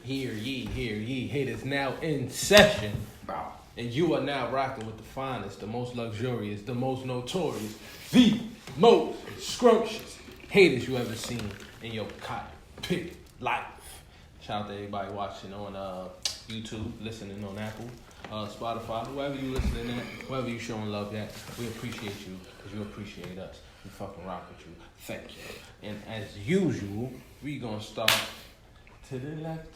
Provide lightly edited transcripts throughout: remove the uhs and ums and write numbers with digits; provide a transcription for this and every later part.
Hear ye, haters now in session. And you are now rocking with the finest, the most luxurious, the most notorious, the most scrumptious haters you ever seen in your Kaep life. Shout out to everybody watching on YouTube, listening on Apple, Spotify, wherever you listening at, wherever you showing love at. We appreciate you because you appreciate us. We fucking rock with you. Thank you. And as usual, we gonna start to the left.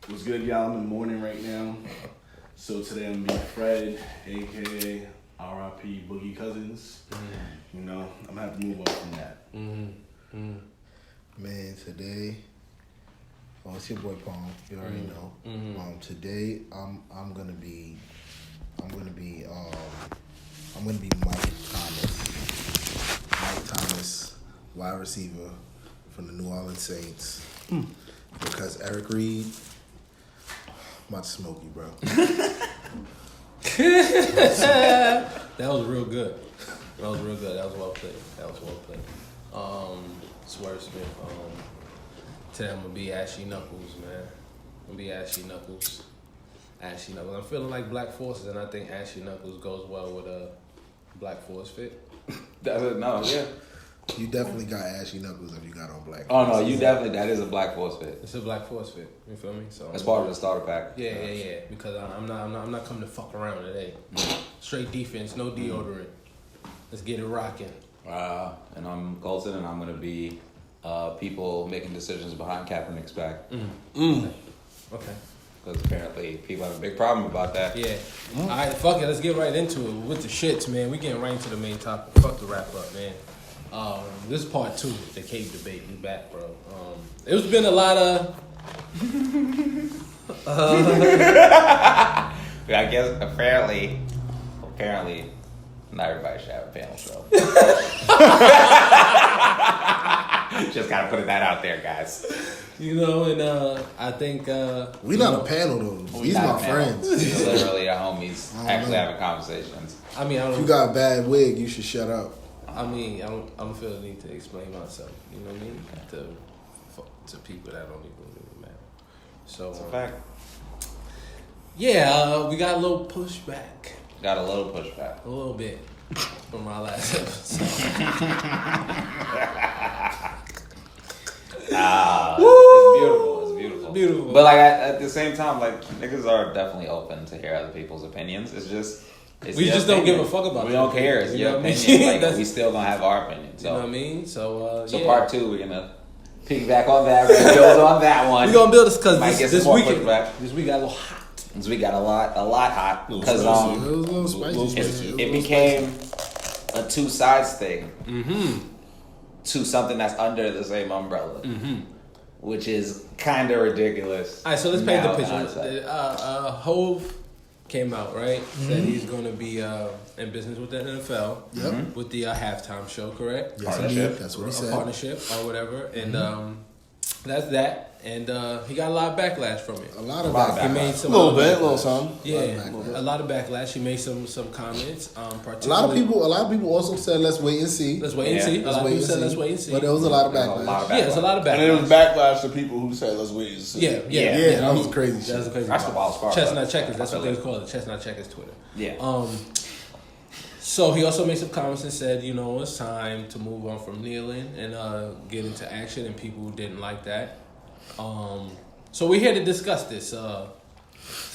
What's good, y'all? I'm in the morning right now. So today I'm gonna be Fred, aka R.I.P. Boogie Cousins. You know, I'm gonna have to move on from that. Man, today, it's your boy Palm. You already know. Today I'm gonna be Mike Thomas. Mike Thomas, wide receiver from the New Orleans Saints. Because Eric Reed, I'm about to smoke you, bro. That was real good. That was well played. Swerve Smith. Today I'm gonna be Ashy Knuckles, man. I'm feeling like Black Forces, and I think Ashy Knuckles goes well with a Black Force fit. You definitely got Ashy Knuckles if you got on Black. Oh no, you definitely, that is a Black Force fit. It's a Black Force fit. You feel me? So that's part of the starter pack. Yeah. Because I'm not coming to fuck around today. Straight defense, no deodorant. Let's get it rocking. And I'm Colton, and I'm gonna be people making decisions behind Kaepernick's back. Okay. Because apparently people have a big problem about that. Yeah. All right, fuck it. Let's get right into it with the shits, man. We getting right into the main topic. Fuck the wrap up, man. This is part 2, the Kaep debate. We back, bro. It's been a lot of. I guess apparently, not everybody should have a panel show. Just gotta put that out there, guys. You know, and I think we not a panel though. These my friends. These are literally our homies actually having conversations. I mean, if you got a bad wig, you should shut up. I mean, I don't feel the need to explain myself. You know what I mean? To people that don't even really matter. So it's a fact. Yeah, we got a little pushback. A little bit from our last episode. It's beautiful. But like at the same time, like niggas are definitely open to hear other people's opinions. It's just we just don't give a fuck about it. We don't care. It's your opinion. Like we still gonna have our opinion. So, you know what I mean? So part 2, we're gonna piggyback on that. We're gonna build on that one. We're gonna build this because this week got a little hot. This week got a lot hot because it became a 2 sides thing to something that's under the same umbrella, which is kind of ridiculous. All right, so let's paint the picture. Hove came out, right? Said he's going to be in business with the NFL with the halftime show, correct? Yes, that's what he said. A partnership or whatever, and that's that. And he got a lot of backlash from it. A lot of backlash. He made some little something. Yeah, a lot of backlash. He made some comments. A lot of people also said, "Let's wait and see." Let's wait and see. A lot of people said, "Let's wait and see." But there was a lot of backlash. Yeah, there's a lot of backlash. And there was backlash to people who said, "Let's wait and see." Yeah. That was crazy shit. That was crazy. That's the wild part. Chestnut checkers. That's what they call it. Chestnut checkers Twitter. Yeah. So he also made some comments and said, you know, it's time to move on from kneeling and get into action, and people didn't like that. So we're here to discuss this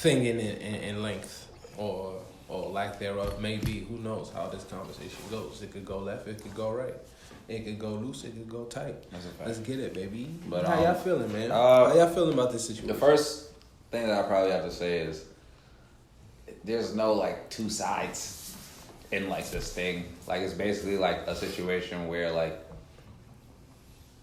thing in length or lack thereof. Maybe, who knows how this conversation goes. It could go left, it could go right. It could go loose, it could go tight. Let's get it, baby. But how y'all feeling, man? How y'all feeling about this situation? The first thing that I probably have to say is there's no like 2 sides in like this thing. Like it's basically like a situation where like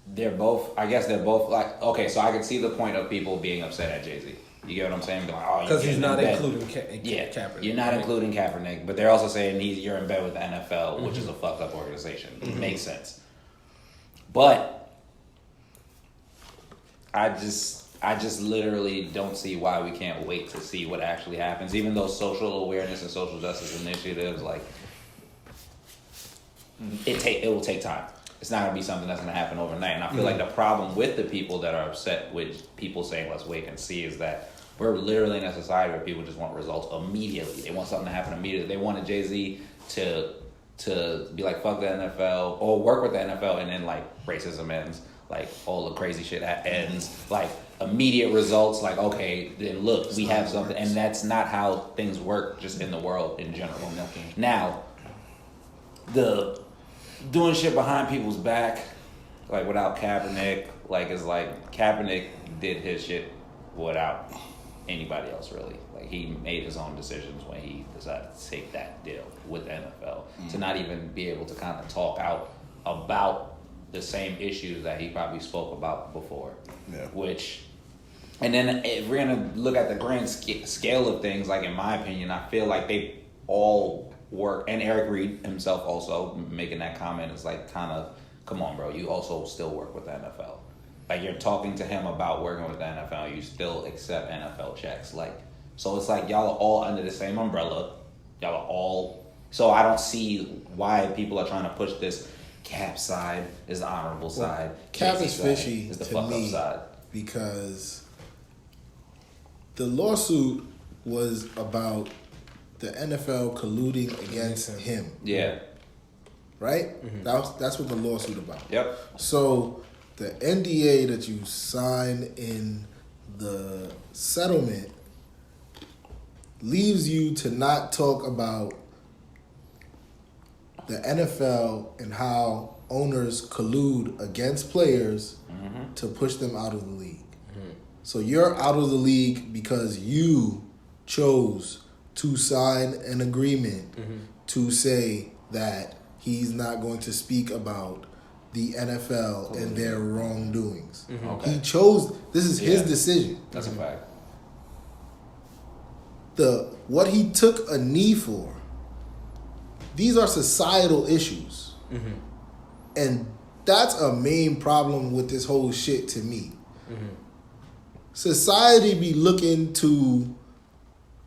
they're both like, okay, so I can see the point of people being upset at Jay-Z. You get what I'm saying? Because he's not including Kaepernick. You're not including Kaepernick, but they're also saying you're in bed with the NFL, which is a fucked up organization. It makes sense. But I just literally don't see why we can't wait to see what actually happens. Even though social awareness and social justice initiatives, like, it will take time. it's not gonna be something that's gonna happen overnight. And I feel like the problem with the people that are upset with people saying let's wait and see is that we're literally in a society where people just want results immediately. They want something to happen immediately. They wanted Jay-Z to be like, fuck the NFL, or work with the NFL, and then like racism ends, like all the crazy shit ends, like immediate results, like, okay, then look, we have something. And that's not how things work just in the world in general. Now, the doing shit behind people's back, like without Kaepernick, like it's like Kaepernick did his shit without anybody else really. Like he made his own decisions when he decided to take that deal with the NFL to not even be able to kind of talk out about the same issues that he probably spoke about before. Yeah. Which, and then if we're gonna look at the grand scale of things, like in my opinion, I feel like they all work, and Eric Reed himself also making that comment is like kind of, come on, bro, you also still work with the NFL. Like you're talking to him about working with the NFL, you still accept NFL checks. Like, so it's like y'all are all under the same umbrella. Y'all are all, so I don't see why people are trying to push this. Kaep side is the honorable side. Kaep is fishy is the to fuck me up side. Because the lawsuit was about the NFL colluding against him. Yeah. Right? Mm-hmm. That's what the lawsuit about. Yep. So the NDA that you sign in the settlement leaves you to not talk about the NFL and how owners collude against players to push them out of the league. So you're out of the league because you chose to sign an agreement to say that he's not going to speak about the NFL and their wrongdoings. Okay. He chose, this is his decision. That's a fact. What he took a knee for, these are societal issues. And that's a main problem with this whole shit to me. Society be looking to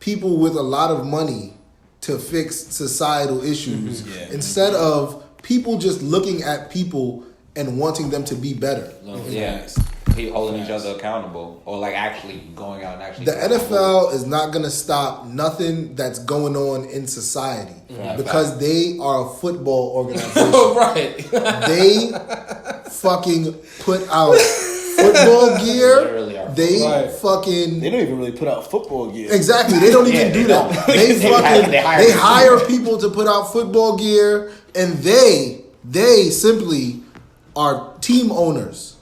people with a lot of money to fix societal issues instead of people just looking at people and wanting them to be better. Yeah. Holding each other accountable, or like actually going out and actually. The NFL is not going to stop nothing that's going on in society because they are a football organization. Right. They fucking put out football gear. They fucking. They don't even really put out football gear. Exactly. They don't even do that. They hire people to put out football gear, and they simply are team owners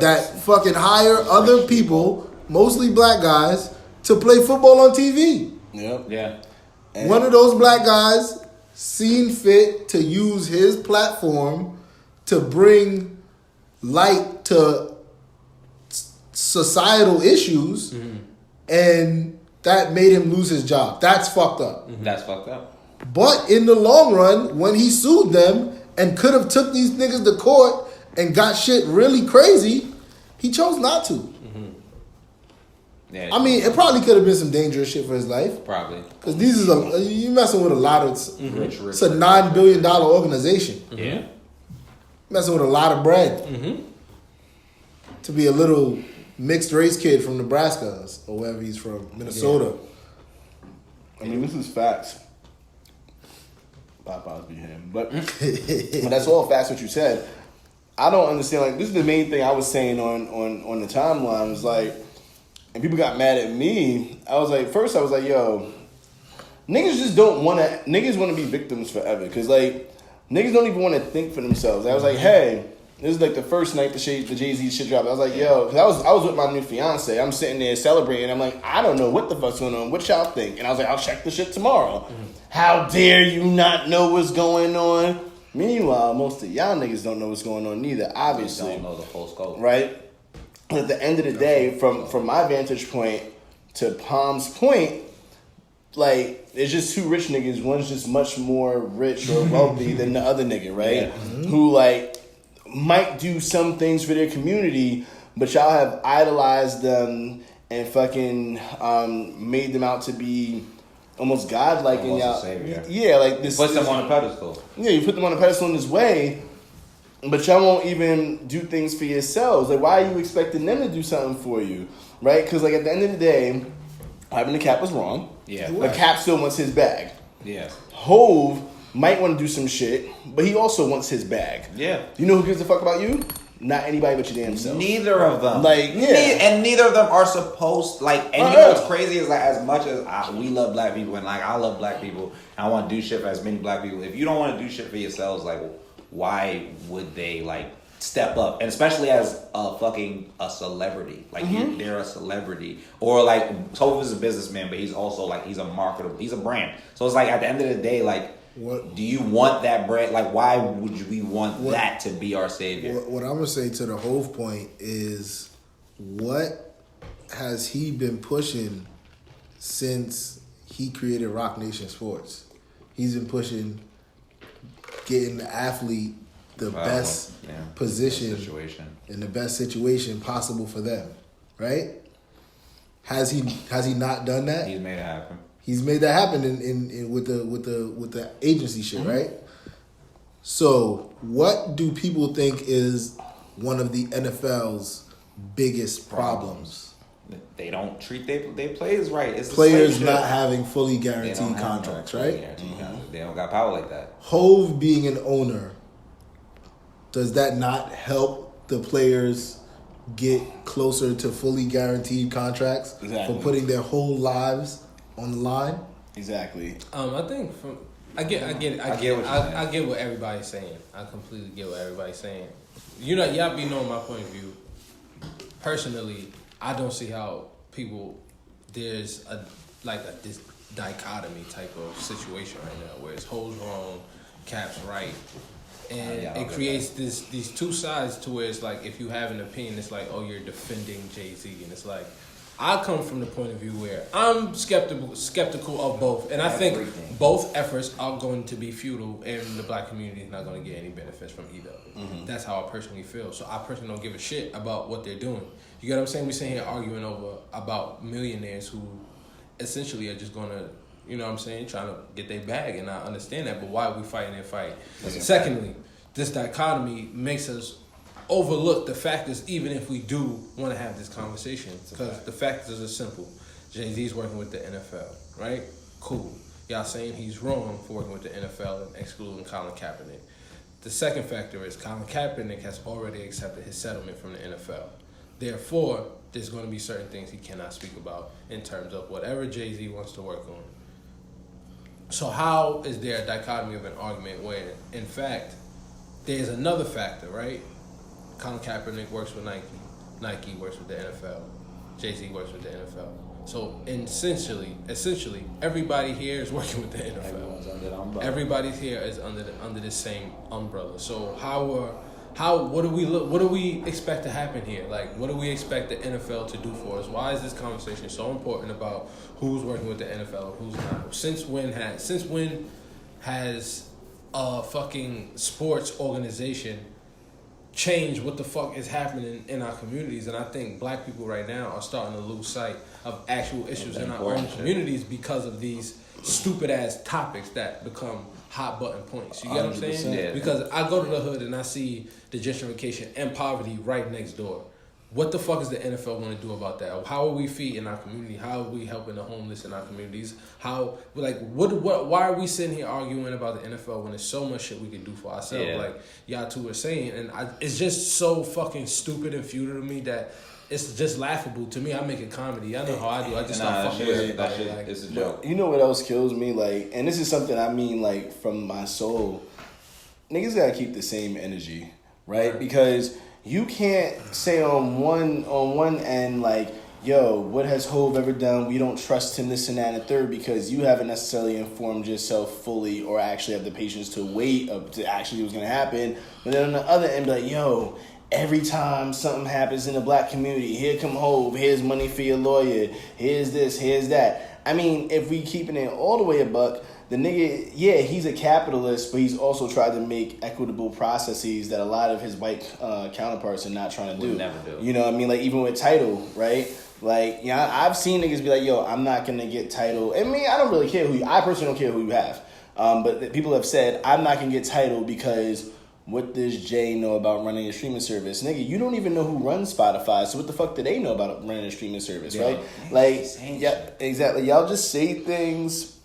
that fucking hire other people, mostly black guys, to play football on TV. Yep. Yeah. And one of those black guys seen fit to use his platform to bring light to societal issues, and that made him lose his job. That's fucked up. That's fucked up. But in the long run, when he sued them and could have took these niggas to court and got shit really crazy, he chose not to. Yeah, I mean, it probably could have been some dangerous shit for his life. Probably. Because you messing with a lot of, Rich. it's a $9 billion organization. Yeah. Messing with a lot of bread. To be a little mixed race kid from Nebraska or wherever he's from, Minnesota. I mean, this is facts. Popeyes be him. But that's all facts what you said. I don't understand. Like, this is the main thing I was saying on the timeline. Was like, and people got mad at me. I was like, first I was like, yo, niggas just don't want to. Niggas want to be victims forever. Because, like, niggas don't even want to think for themselves. I was like, hey, this is like the first night the Jay-Z shit dropped. I was like, yo, because I was with my new fiance. I'm sitting there celebrating. I'm like, I don't know what the fuck's going on. What y'all think? And I was like, I'll check the shit tomorrow. How dare you not know what's going on? Meanwhile, most of y'all niggas don't know what's going on neither, obviously. Don't know the full scope. Right? But at the end of the day, from my vantage point to Palm's point, like, there's just two rich niggas. One's just much more rich or wealthy than the other nigga, right? Who, like, might do some things for their community, but y'all have idolized them and fucking made them out to be almost godlike in y'all. Savior. Yeah, like this. Put them on a pedestal. Yeah, you put them on a pedestal in this way, but y'all won't even do things for yourselves. Like, why are you expecting them to do something for you, right? Because like at the end of the day, having the Cap was wrong. Yeah. But Cap still wants his bag. Yeah. Hove might want to do some shit, but he also wants his bag. Yeah. You know who gives a fuck about you? Not anybody but your damn self. Neither of them. Like, yeah. And neither of them are supposed, like, and you know what's crazy is, like, as much as we love black people and, like, I love black people and I want to do shit for as many black people, if you don't want to do shit for yourselves, like, why would they, like, step up? And especially as a celebrity. Like, they're a celebrity. Or, like, Hov is a businessman, but he's also, like, he's a marketable, he's a brand. So it's like, at the end of the day, like, do you want that brand? Like, why would we want that to be our savior? What I'm going to say to the Hove point is, what has he been pushing since he created Rock Nation Sports? He's been pushing getting the athlete the best position in the best situation possible for them, right? Has he not done that? He's made it happen. He's made that happen in with the agency shit, right? So, what do people think is one of the NFL's biggest problems? They don't treat their players right. It's players not having fully guaranteed contracts, right? They don't got power like that. Hove being an owner, does that not help the players get closer to fully guaranteed contracts for putting their whole lives on the line? Exactly. I think I get what everybody's saying. I completely get what everybody's saying. You know, y'all be knowing my point of view. Personally, I don't see how there's this dichotomy type of situation right now where it's Ho's wrong, Cap's right. And it creates these two sides to where it's like, if you have an opinion, it's like, oh, you're defending Jay-Z. And it's like, I come from the point of view where I'm skeptical of both. And I think both efforts are going to be futile, and the black community is not going to get any benefits from either. Mm-hmm. That's how I personally feel. So I personally don't give a shit about what they're doing. You get what I'm saying? We're sitting here arguing about millionaires who essentially are just going to, you know what I'm saying, trying to get their bag, and I understand that, but why are we fighting their fight? Secondly, this dichotomy makes us overlook the factors, even if we do want to have this conversation, because the factors are simple. Jay-Z's working with the NFL, right? Cool. Y'all saying he's wrong for working with the NFL and excluding Colin Kaepernick. The second factor is Colin Kaepernick has already accepted his settlement from the NFL. Therefore, there's going to be certain things he cannot speak about in terms of whatever Jay-Z wants to work on. So how is there a dichotomy of an argument where, in fact, there's another factor, right? Colin Kaepernick works with Nike. Nike works with the NFL. Jay-Z works with the NFL. So essentially, everybody here is working with the NFL. Everyone's under the umbrella. Everybody here is under the same umbrella. So what do we expect to happen here? Like, what do we expect the NFL to do for us? Why is this conversation so important about who's working with the NFL and who's not? Since when has a fucking sports organization change what the fuck is happening in our communities? And I think black people right now are starting to lose sight of actual issues in our own communities because of these stupid ass topics that become hot button points. You get what I'm saying? Yeah. Because I go to the hood and I see the gentrification and poverty right next door. What the fuck is the NFL going to do about that? How are we feeding our community? How are we helping the homeless in our communities? Why are we sitting here arguing about the NFL when there's so much shit we can do for ourselves? Yeah. Like y'all two were saying, and it's just so fucking stupid and futile to me that it's just laughable to me. I make a comedy. I know how I do. I just start fucking with everybody. Like, it's a joke. You know what else kills me? Like, and this is something I mean, like, from my soul. Niggas gotta keep the same energy, right? Because you can't say on one end, like, yo, what has Hove ever done? We don't trust him, this and that, and the third, because you haven't necessarily informed yourself fully or actually have the patience to wait up to actually what's going to happen. But then on the other end, like, yo, every time something happens in the black community, here come Hove, here's money for your lawyer, here's this, here's that. I mean, if we keeping it all the way a buck, the nigga, yeah, he's a capitalist, but he's also tried to make equitable processes that a lot of his white counterparts are not trying to do. Would never do. You know what I mean? Like, even with title, right? Like, you know, I've seen niggas be like, yo, I'm not going to get title. I mean, I don't really care I personally don't care who you have. But people have said, I'm not going to get title because what does Jay know about running a streaming service? Nigga, you don't even know who runs Spotify, so what the fuck do they know about running a streaming service, right? Like, yeah, exactly. Y'all just say things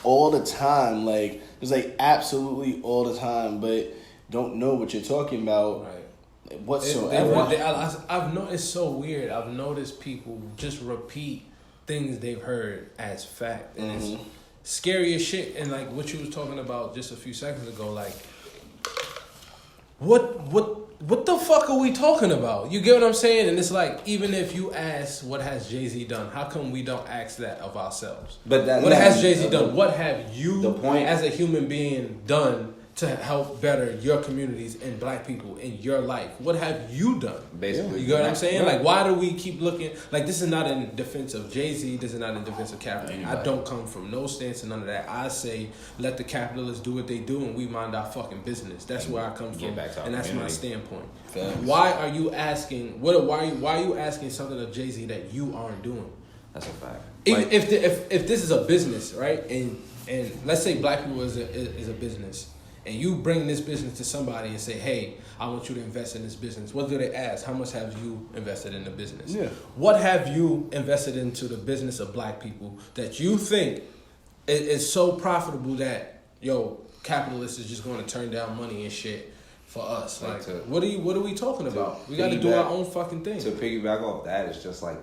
all the time, like, it's like absolutely all the time, but don't know what you're talking about. Right. Whatsoever. I've noticed, it's so weird. I've noticed people just repeat things they've heard as fact, and it's scary as shit. And like what you was talking about just a few seconds ago, like what the fuck are we talking about? You get what I'm saying? And it's like, even if you ask what has Jay-Z done, how come we don't ask that of ourselves? But what has Jay-Z done? What have you, the point, as a human being, done to help better your communities and black people in your life? What have you done? Basically. You get what I'm saying? Like, why do we keep looking? Like, this is not in defense of Jay-Z. This is not in defense of capitalism. I don't come from no stance and none of that. I say, let the capitalists do what they do and we mind our fucking business. That's where I come from. And that's my standpoint. Why are you asking, why are you asking something of Jay-Z that you aren't doing? That's a fact. If this is a business, right? And let's say black people is a business. And you bring this business to somebody and say, hey, I want you to invest in this business. What do they ask? How much have you invested in the business? Yeah. What have you invested into the business of black people that you think is so profitable that, capitalists is just going to turn down money and shit for us? Like, what are we talking about? We got to do our own fucking thing. To piggyback off that, it's just like,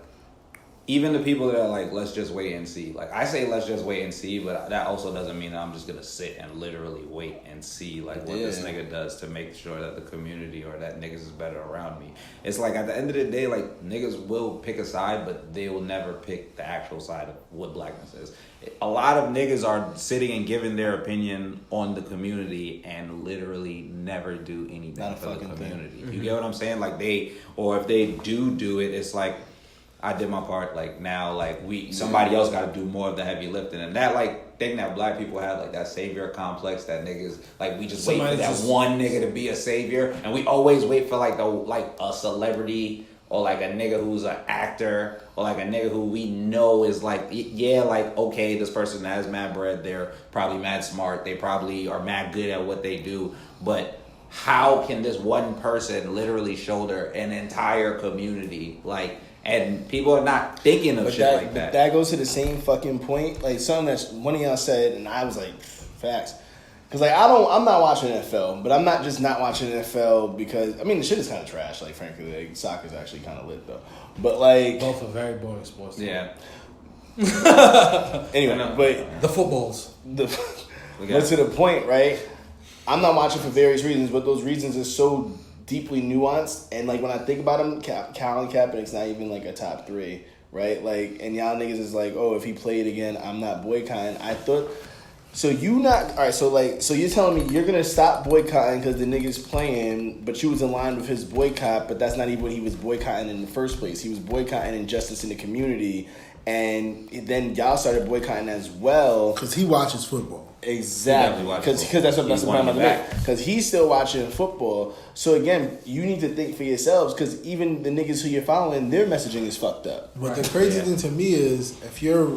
even the people that are like, let's just wait and see. Like, I say let's just wait and see, but that also doesn't mean that I'm just going to sit and literally wait and see, like, what this nigga does to make sure that the community or that niggas is better around me. It's like, at the end of the day, like, niggas will pick a side, but they will never pick the actual side of what blackness is. A lot of niggas are sitting and giving their opinion on the community and literally never do anything for the community. You get what I'm saying? Like, if they do it, it's like, I did my part. Like, now, like, somebody else got to do more of the heavy lifting, and that like thing that black people have, like that savior complex, that niggas like we just wait for that one nigga to be a savior, and we always wait for like a celebrity or like a nigga who's an actor or like a nigga who we know is like, yeah, like, okay, this person has mad bread, they're probably mad smart, they probably are mad good at what they do, but how can this one person literally shoulder an entire community? Like, and people are not thinking of shit like that. That goes to the same fucking point. Like, something that one of y'all said, and I was like, facts. Because, like, I'm not watching NFL, but I'm not just not watching NFL because, I mean, the shit is kind of trash. Like, frankly, like, soccer's actually kind of lit, though. But, like... Both are very boring sports. Yeah. Anyway, but... The footballs. But to the point, right? I'm not watching for various reasons, but those reasons are so deeply nuanced, and like when I think about him, Colin Kaepernick's not even like a top 3, right? Like, and y'all niggas is like, oh, if he played again, I'm not boycotting. I thought, so you're telling me you're gonna stop boycotting because the nigga's playing, but you was in line with his boycott, but that's not even what he was boycotting in the first place. He was boycotting injustice in the community, and then y'all started boycotting as well because he watches football. Exactly, because that's what I'm about to make. Because he's still watching football. So again, you need to think for yourselves. Because even the niggas who you're following, their messaging is fucked up. But the crazy thing to me is if you're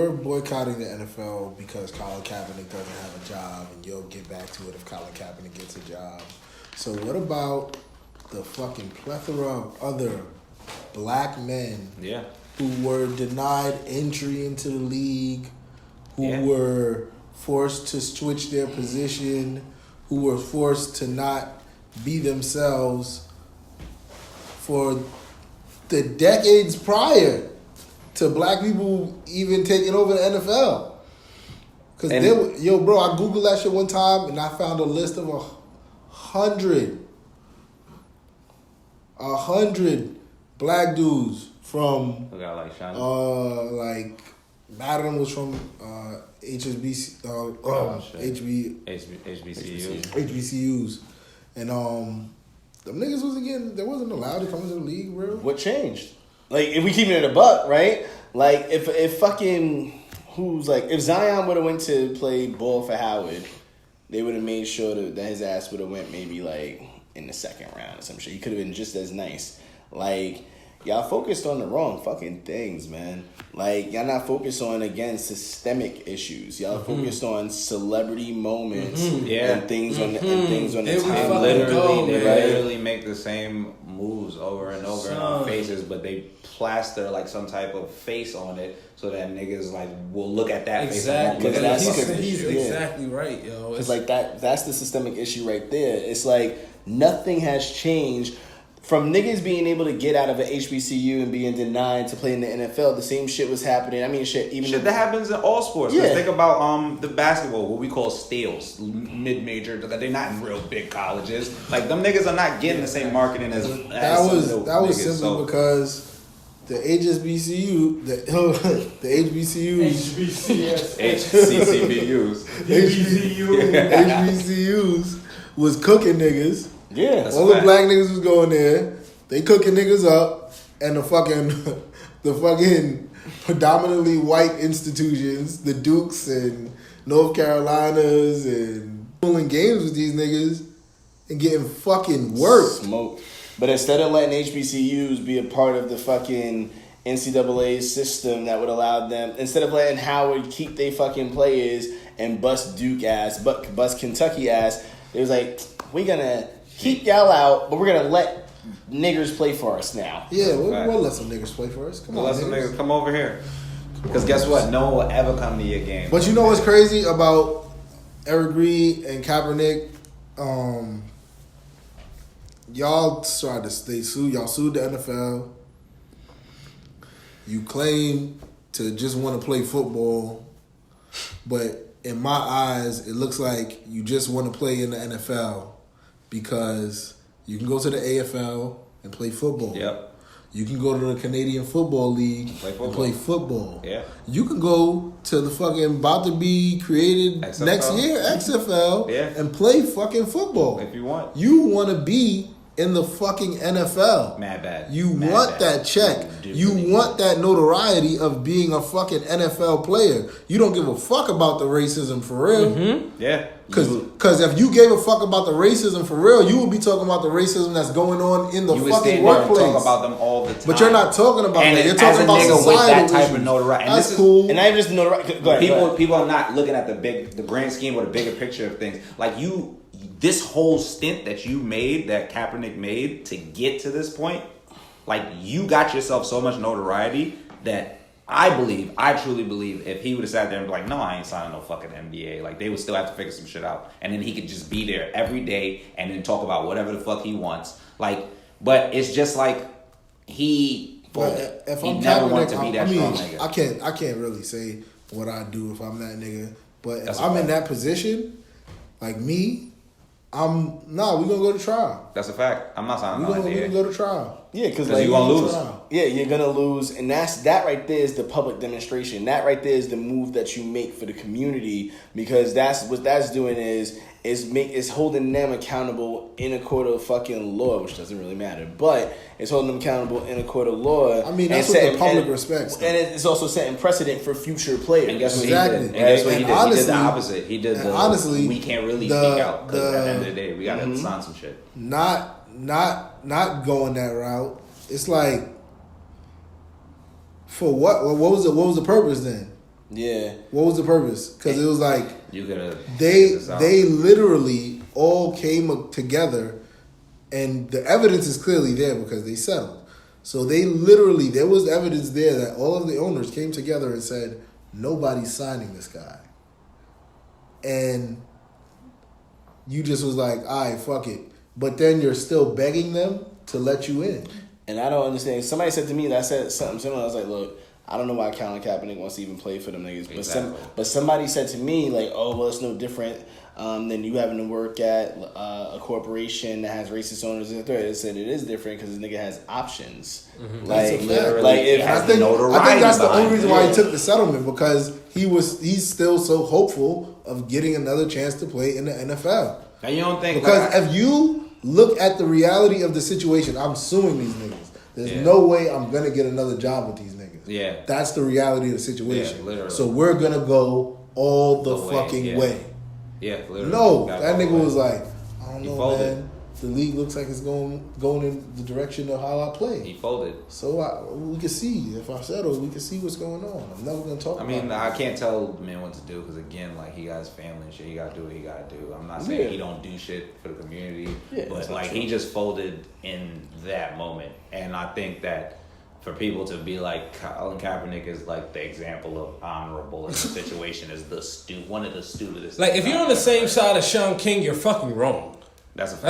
boycotting the NFL because Colin Kaepernick doesn't have a job, and you'll get back to it if Colin Kaepernick gets a job. So what about the fucking plethora of other black men who were denied entry into the league? Who were forced to switch their position, who were forced to not be themselves for the decades prior to black people even taking over the NFL. Because I Googled that shit one time and I found a list of 100 black dudes from Madden was from HBCUs. And them niggas they wasn't allowed to come into the league, bro. What changed? Like, if we keep it in a buck, right? Like, if Zion would have went to play ball for Howard, they would have made sure that his ass would have went maybe like in the second round or some shit. He could have been just as nice. Like, y'all focused on the wrong fucking things, man. Like, y'all not focused on, again, systemic issues. Y'all focused on celebrity moments and things on the timeline. They literally make the same moves over and over on faces, but they plaster like some type of face on it so that niggas like will look at that face. Exactly. He's exactly right, yo. It's like that's the systemic issue right there. It's like nothing has changed. From niggas being able to get out of an HBCU and being denied to play in the NFL, the same shit was happening. I mean, shit that happens in all sports. Yeah. Think about the basketball, what we call steals, mid-major. They're not in real big colleges. Like them niggas are not getting the same marketing as that was niggas, simply because the HBCU, the HBCUs was cooking niggas. Yeah, all the black niggas was going there. They cooking niggas up, and the fucking predominantly white institutions, the Dukes and North Carolinas, and pulling games with these niggas and getting fucking worked. Smoked. But instead of letting HBCUs be a part of the fucking NCAA system that would allow them, instead of letting Howard keep their fucking players and bust Duke ass, bust Kentucky ass, it was like, we're gonna keep y'all out, but we're gonna let niggers play for us now. Yeah, we'll let some niggas play for us. Let some niggas come over here. Because guess what? No one will ever come to your game. But you know what's crazy about Eric Reed and Kaepernick? Y'all tried to y'all sued the NFL. You claim to just want to play football, but in my eyes, it looks like you just want to play in the NFL because you can go to the AFL and play football. Yep. You can go to the Canadian Football League and play football. Yeah. You can go to the fucking about to be created XFL. Next year XFL and play fucking football. If you want. You want to be in the fucking NFL. Mad bad. You want that check. You want that notoriety of being a fucking NFL player. You don't give a fuck about the racism for real. Mm-hmm. Yeah. Because if you gave a fuck about the racism for real, you would be talking about the racism that's going on in the fucking workplace. You talk about them all the time. But you're not talking about that. You're talking about societal with that type issues. of notoriety. That's cool. And not even just notoriety. Go ahead. People are not looking at the grand scheme or the bigger picture of things. Like this whole stint that you made, that Kaepernick made to get to this point, like you got yourself so much notoriety that I truly believe if he would have sat there and be like, no, I ain't signing no fucking NBA, like they would still have to figure some shit out. And then he could just be there every day and then talk about whatever the fuck he wants. Like, but it's just like he never wanted to be that strong nigga. I can't really say what I do if I'm that nigga. But if I'm in that position, like me, we're gonna go to trial. That's a fact. I'm not signing no NBA. We're gonna go to trial. Yeah, because you're gonna lose. Yeah, you're gonna lose, and that right there is the public demonstration. That right there is the move that you make for the community, because that's what that's doing is holding them accountable in a court of fucking law, which doesn't really matter, but it's holding them accountable in a court of law. I mean, that's what the public respects, and it's also setting precedent for future players. And guess what exactly. he did? And guess what he did? Honestly, he did the opposite. He did the honestly, we can't really speak out because at the end of the day, we gotta sign some shit. Not going that route. It's like, for what? What was the purpose then? Yeah. What was the purpose? Because it was like they literally all came together, and the evidence is clearly there because they settled. So there was evidence there that all of the owners came together and said, nobody's signing this guy. And you just was like, all right, fuck it. But then you're still begging them to let you in. And I don't understand. Somebody said to me that I said something similar. I was like, look, I don't know why Colin Kaepernick wants to even play for them niggas. But somebody said to me, like, oh, well, it's no different than you having to work at a corporation that has racist owners. It said it is different because this nigga has options. Mm-hmm. I think that's the only reason why he took the settlement, because he's still so hopeful of getting another chance to play in the NFL. Now you don't think if you look at the reality of the situation, I'm suing these niggas. There's no way I'm gonna get another job with these niggas. Yeah, that's the reality of the situation. Yeah, literally. So we're gonna go all the fucking way. Yeah, literally. No, that nigga was like, I don't know, man. the league looks like it's going in the direction of how I play. He folded. So we can see if I settle, we can see what's going on. I'm never gonna talk. I mean, I can't tell men what to do because again, like he got his family and shit. He got to do what he got to do. I'm not saying he don't do shit for the community, but like he just folded in that moment, and I think that. For people to be like Colin Kaepernick is like the example of honorable in the situation is one of the stupidest. Like if you're on the same side of Sean King, you're fucking wrong. That's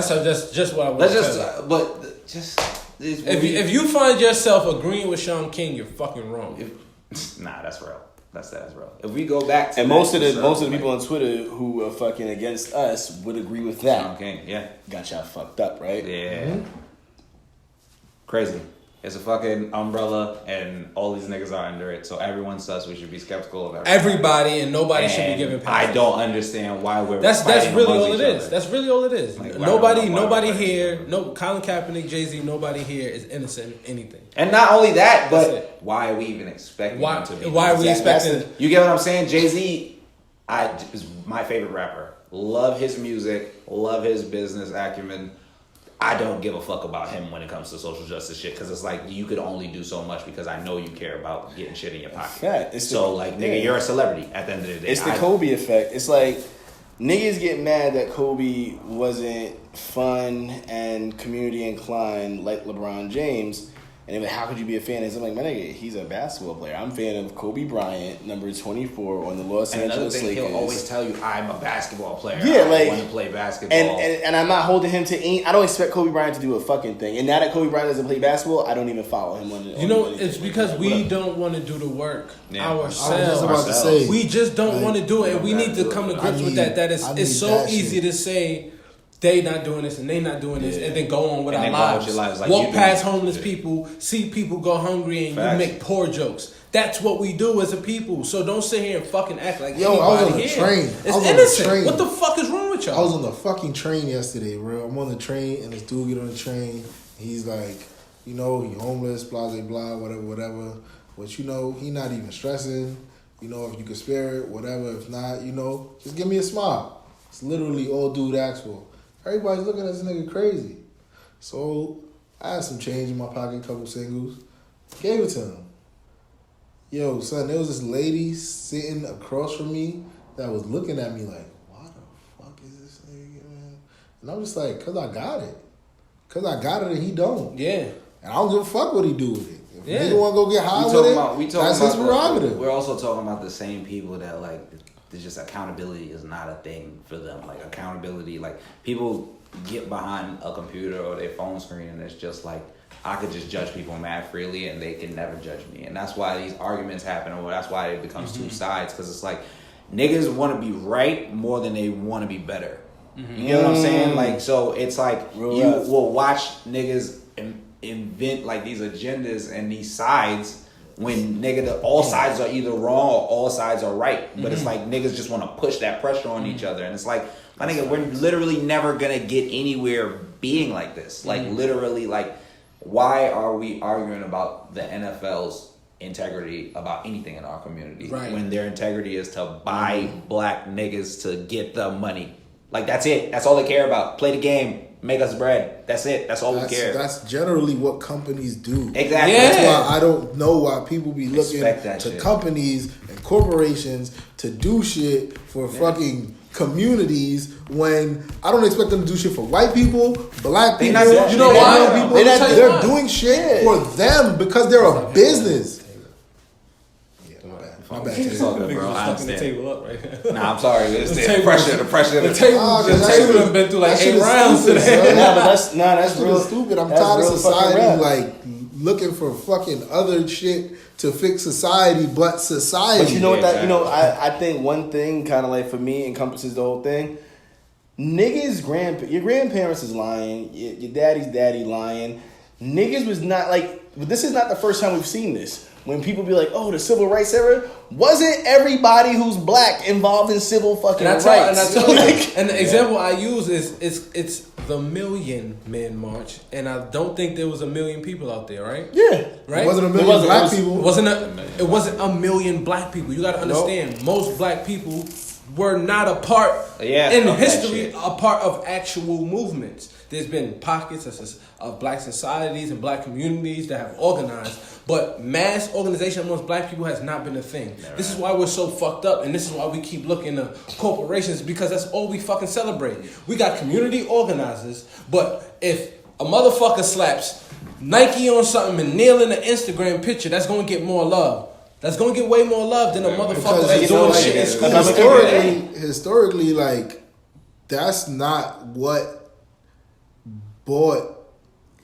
just what I want to say. If you find yourself agreeing with Sean King, you're fucking wrong. Nah, that's real. That's real. If we go back to most of the people on Twitter who are fucking against us would agree with that. Sean King, yeah, got y'all fucked up, right? Yeah, crazy. It's a fucking umbrella, and all these niggas are under it. So everyone's sus. We should be skeptical of everybody, and nobody should be giving passes. I don't understand why we're. That's really all it is. That's really all it is. Like, nobody here. No, Colin Kaepernick, Jay-Z. Nobody here is innocent in anything. And not only that, but why are we even expecting him to be? Why are we expecting? You get what I'm saying? Jay-Z, is my favorite rapper. Love his music. Love his business acumen. I don't give a fuck about him when it comes to social justice shit because it's like you could only do so much because I know you care about getting shit in your pocket. Nigga, you're a celebrity at the end of the day. It's the Kobe effect. It's like niggas get mad that Kobe wasn't fun and community inclined like LeBron James. And they're like, how could you be a fan? And I'm like, my nigga, he's a basketball player. I'm a fan of Kobe Bryant, number 24 on the Los Angeles Lakers. He'll always tell you, I'm a basketball player. Yeah, I want to play basketball. And I'm not holding him to any. I don't expect Kobe Bryant to do a fucking thing. And now that Kobe Bryant doesn't play basketball, I don't even follow him on it's because we don't want to do the work ourselves. I was just about to say. We just don't want to do it. And we need to come to grips with that. That it's so easy to say, they not doing this and they not doing this, and then go on with our lives. Like walk past homeless people, see people go hungry, and you make poor jokes. That's what we do as a people. So don't sit here and fucking act like I was on the train. It's innocent. What the fuck is wrong with y'all? I was on the fucking train yesterday, bro. I'm on the train, and this dude get on the train. He's like, he homeless, blah, blah, blah, whatever. But, he not even stressing. If you could spare it, whatever. If not, just give me a smile. It's literally all dude asks for. Everybody's looking at this nigga crazy. So I had some change in my pocket, a couple singles. Gave it to him. Yo, son, there was this lady sitting across from me that was looking at me like, why the fuck is this nigga, man? And I'm just like, because I got it. Because I got it and he don't. Yeah. And I don't give a fuck what he do with it. If nigga want to go get high with it, that's his prerogative. We're also talking about the same people that, like, there's just accountability is not a thing for them. Like accountability, like people get behind a computer or their phone screen and it's just like, I could just judge people mad freely and they can never judge me. And that's why these arguments happen or that's why it becomes two sides. Cause it's like niggas want to be right more than they want to be better. You know what I'm saying? Like, so it's like will watch niggas invent like these agendas and these sides when all sides are either wrong or all sides are right. But it's like niggas just want to push that pressure on each other. And it's like, my nigga, we're literally never going to get anywhere being like this. Like literally, like, why are we arguing about the NFL's integrity about anything in our community when their integrity is to buy black niggas to get the money? Like, that's it. That's all they care about. Play the game. Make us bread. That's it. That's all we care. That's generally what companies do. Exactly. Yeah. That's why I don't know why people be looking to companies and corporations to do shit for fucking communities when I don't expect them to do shit for white people, black people. You know why? People, they're doing shit for them because they're a business. My bad. It's all good, bro. I understand. The table up right now. Nah, I'm sorry. It's the pressure. The table has been through like 8 rounds today. That's real stupid. I'm tired of society like looking for fucking other shit to fix society, but society. But you know what? I think one thing kind of like for me encompasses the whole thing. Niggas, your grandparents is lying. Your daddy's daddy lying. Niggas was not like. This is not the first time we've seen this. When people be like, "Oh, the civil rights era," wasn't everybody who's black involved in civil fucking rights? And the example I use is it's the Million Man March, and I don't think there was 1 million people out there, right? Yeah, right. It wasn't 1 million black people. It wasn't 1 million black people. You got to understand, most black people were not a part in of history, a part of actual movements. There's been pockets of black societies and black communities that have organized, but mass organization amongst black people has not been a thing. This is why we're so fucked up, and this is why we keep looking to corporations, because that's all we fucking celebrate. We got community organizers, but if a motherfucker slaps Nike on something and nail in an Instagram picture, that's gonna get more love. That's gonna get way more love than a motherfucker that's doing shit in school. Historically, like, that's not what bought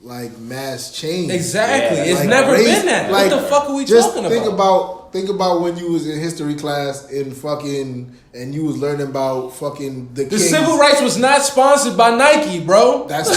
like mass change. Exactly. It's like, never been that. Like, what the fuck are we talking about? Think about when you was in history class in fucking and you was learning about fucking the Kings. Civil rights was not sponsored by Nike, bro. That's a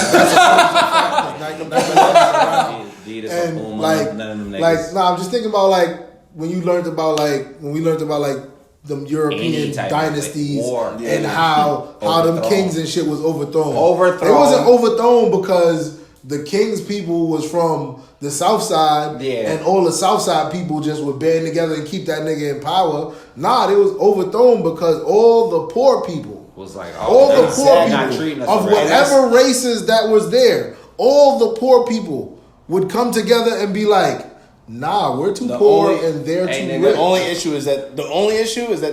and I'm just thinking about like when you learned about like when we learned about like the European dynasties and how them kings and shit was overthrown. It wasn't overthrown because the king's people was from the South Side and all the South Side people just were banding together and keep that nigga in power. Nah, it was overthrown because all the poor people was like all the poor people of whatever races that was there, all the poor people would come together and be like, nah, we're too poor and they're too rich. The only issue is that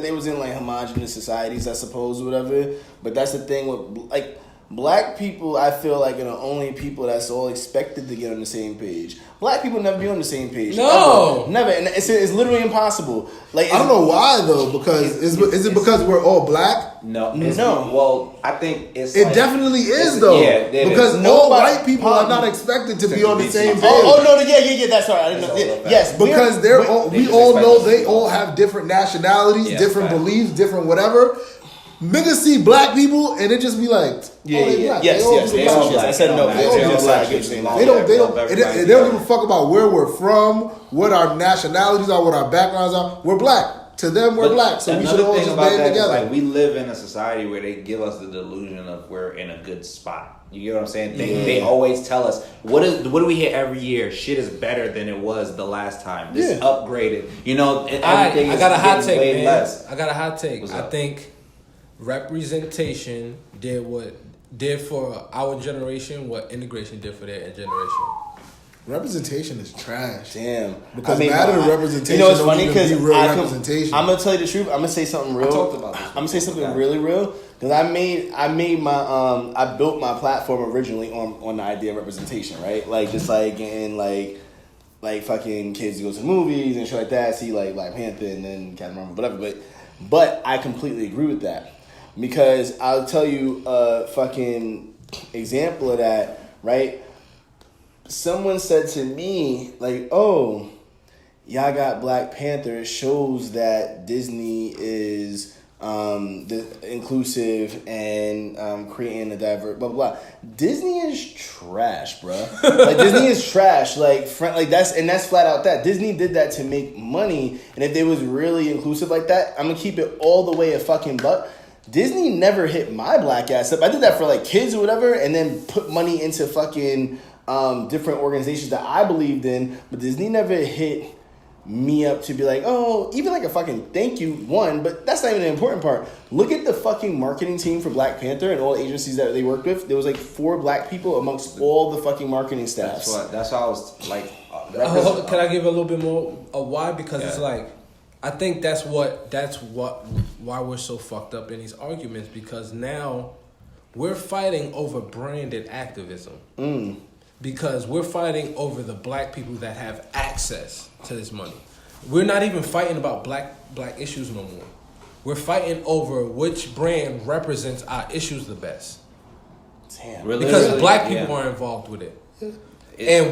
they was in like homogenous societies, I suppose, or whatever. But that's the thing with like black people. I feel like are the only people that's all expected to get on the same page. Black people never be on the same page. No, never. And it's literally impossible. Like I don't know why though. Because is it because we're all black? No. Well, I think it definitely is though. Yeah, because all white people are not expected to be on the same page. Oh no, yeah. That's right. I didn't know. Yes, because we all know they all have different nationalities, different beliefs, different whatever. Niggas see black people and it just be like, yes. I said no. They don't give a fuck about where we're from, what our nationalities are, what our backgrounds are. We're black. To them, we're black. So we should all just band together. Like, we live in a society where they give us the delusion of we're in a good spot. You get what I'm saying? They always tell us what do we hear every year? Shit is better than it was the last time. This upgraded. You know, everything I got a hot take, way man. less. I got a hot take. I think representation did for our generation what integration did for their generation. Representation is trash. Damn. Because representation. You know, it's funny because I'm gonna tell you the truth. I'm gonna say something real. I talked about this. I'm gonna say something really real because I made my I built my platform originally on the idea of representation, right? Like just like getting like fucking kids to go to movies and shit like that, see like Black Panther and then Captain Marvel, whatever. But I completely agree with that because I'll tell you a fucking example of that, right? Someone said to me, like, oh, y'all got Black Panther. It shows that Disney is inclusive and creating a diverse, blah, blah, blah. Disney is trash, bro. Like, Disney is trash. Like that's flat out that. Disney did that to make money. And if they was really inclusive like that, I'm going to keep it all the way a fucking buck. Disney never hit my black ass up. I did that for, like, kids or whatever and then put money into fucking different organizations that I believed in, but Disney never hit me up to be like, oh, even like a fucking thank you one, but that's not even the important part. Look at the fucking marketing team for Black Panther and all the agencies that they worked with. There was like 4 black people amongst all the fucking marketing staffs. That's why I was like, can I give a little bit more of why? Because it's like, I think that's why we're so fucked up in these arguments, because now we're fighting over branded activism. Because we're fighting over the black people that have access to this money. We're not even fighting about black issues no more. We're fighting over which brand represents our issues the best. Damn. Because black people are involved with it. And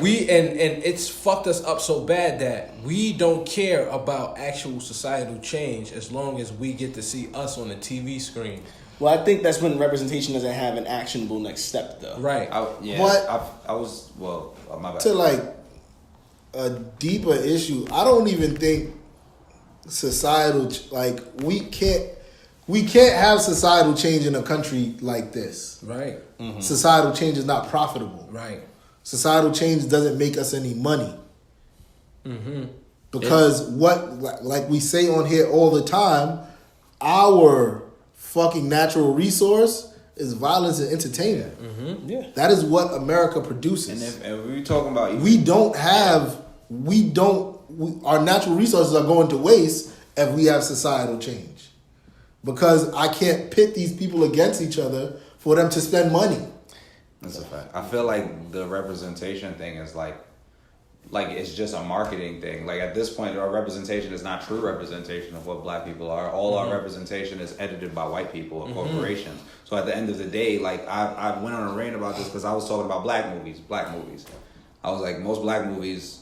it's fucked us up so bad that we don't care about actual societal change as long as we get to see us on the TV screen. Well, I think that's when representation doesn't have an actionable next step, though. Right. My bad. To like a deeper issue, I don't even think societal we can't have societal change in a country like this. Right. Mm-hmm. Societal change is not profitable. Right. Societal change doesn't make us any money. Mm-hmm. Because like we say on here all the time, our fucking natural resource is violence and entertainment. Mm-hmm. Yeah. That is what America produces. And if we talking about our natural resources are going to waste if we have societal change. Because I can't pit these people against each other for them to spend money. That's a fact. I feel like the representation thing is like it's just a marketing thing. Like at this point, our representation is not true representation of what black people are. All our representation is edited by white people or corporations. So at the end of the day, like I went on a rant about this because I was talking about black movies. I was like, most black movies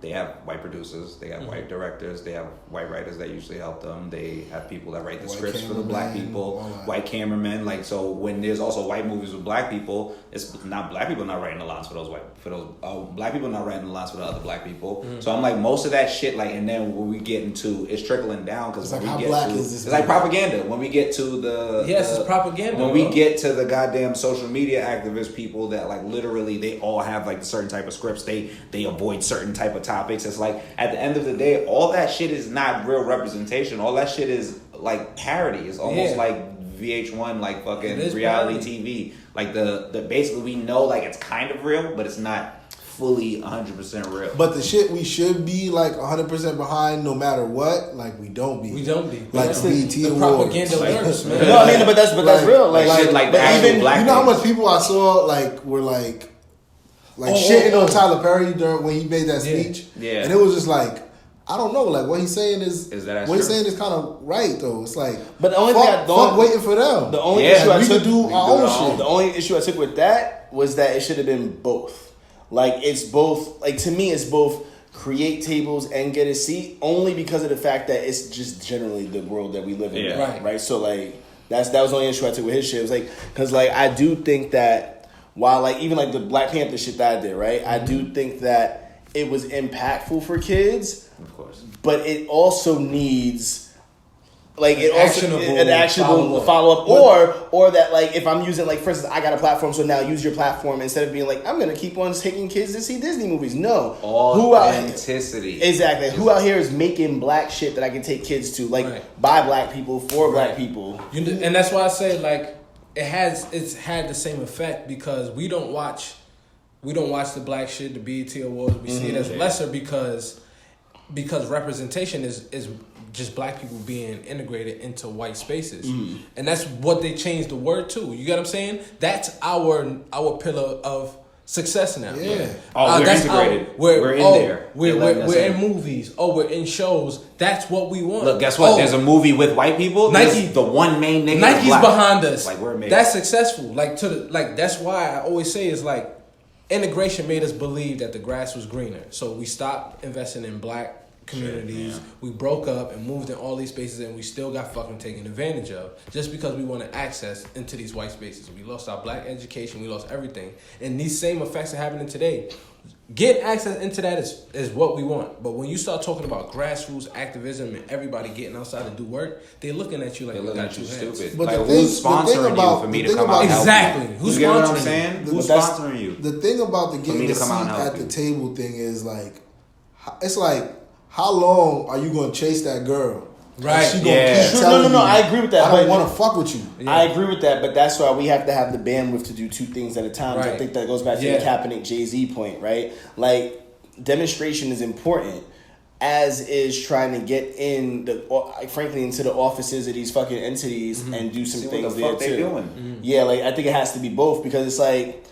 they have white producers, they have white directors, they have white writers that usually help them, they have people that write the scripts for the black people, white cameramen. Like, so when there's also white movies with black people, it's not black people not writing the lines for those black people not writing the lines for the other black people. So I'm like, most of that shit, like, and then when we get into, it's trickling down because it's like propaganda. When we get to it's propaganda. When we get to the goddamn social media activist people that like literally they all have like a certain type of scripts, they avoid certain type of topics. It's like at the end of the day, all that shit is not real representation. All that shit is like parody. It's almost like VH1, like fucking reality TV. Like the basically we know like it's kind of real, but it's not fully 100% real. But the shit we should be like 100% behind, no matter what, like we don't be. Like the propaganda works, man. No, I mean, but that's real. Like but even black, you know how much people I saw like were like shitting on Tyler Perry when he made that speech. Yeah. And it was just like, I don't know, like what he's saying is that what he's saying is kind of right though. It's like, but the only fuck waiting for them. The only issue I took, do our own shit. The only issue I took with that was that it should have been both. Like it's both. Like to me, it's both create tables and get a seat only because of the fact that it's just generally the world that we live in. Yeah. Right. So like that was the only issue I took with his shit. It was like because like I do think that. While like even like the Black Panther shit that I did, right? I do think that it was impactful for kids, of course, but it also needs like an actionable follow up, or that like if I'm using like for instance I got a platform, so now use your platform instead of being like I'm gonna keep on taking kids to see Disney movies. No, authenticity. Exactly. Who out here is making black shit that I can take kids to, like by black people for black people, and that's why I say like. It's had the same effect because we don't watch the black shit, the BET Awards. We see it as lesser because representation is just black people being integrated into white spaces, and that's what they changed the word to. You get what I'm saying? That's our pillar of success now. Yeah. We're integrated. We're in there. We're in movies. We're in shows. That's what we want. Look, guess what? There's a movie with white people. Nike, the one main nigga. Nike's behind us. Like we're amazing. That's successful. Like that's why I always say is like integration made us believe that the grass was greener. So we stopped investing in black communities. Shit, yeah. We broke up and moved in all these spaces, and we still got fucking taken advantage of just because we wanted access into these white spaces. We lost our black education. We lost everything, and these same effects are happening today. Getting access into that is what we want. But when you start talking about grassroots activism and everybody getting outside to do work, they're looking at you like you got two hands. Stupid. But like, who's sponsoring you for me to come out and help you? Exactly. Who's sponsoring what I'm saying? Who's sponsoring you? The thing about the getting the seat at the table thing is like, it's like, how long are you going to chase that girl? Right. She gonna keep telling No, I agree with that. I don't want to fuck with you. Yeah. I agree with that, but that's why we have to have the bandwidth to do two things at a time. Right. I think that goes back to the Kaepernick Jay-Z point, right? Like, demonstration is important, as is trying to get frankly, into the offices of these fucking entities and do some things there too. Doing. Yeah, like I think it has to be both because it's like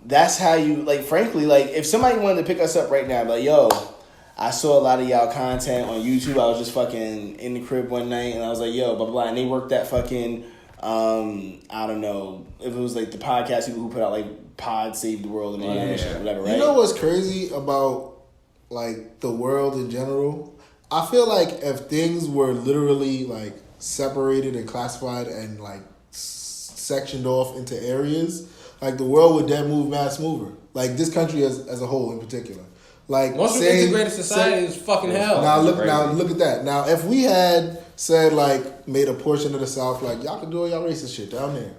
that's how you like. Frankly, like if somebody wanted to pick us up right now, like yo. I saw a lot of y'all content on YouTube. I was just fucking in the crib one night and I was like, yo, blah, blah, blah. And they worked that fucking, I don't know, if it was like the podcast people who put out like Pod Save the World and all that shit, whatever, right? You know what's crazy about like the world in general? I feel like if things were literally like separated and classified and like sectioned off into areas, like the world would then move mass mover. Like this country as a whole in particular. Like once we integrated society is fucking hell. Now look at that. Now if we had said like made a portion of the South like y'all can do all y'all racist shit down there,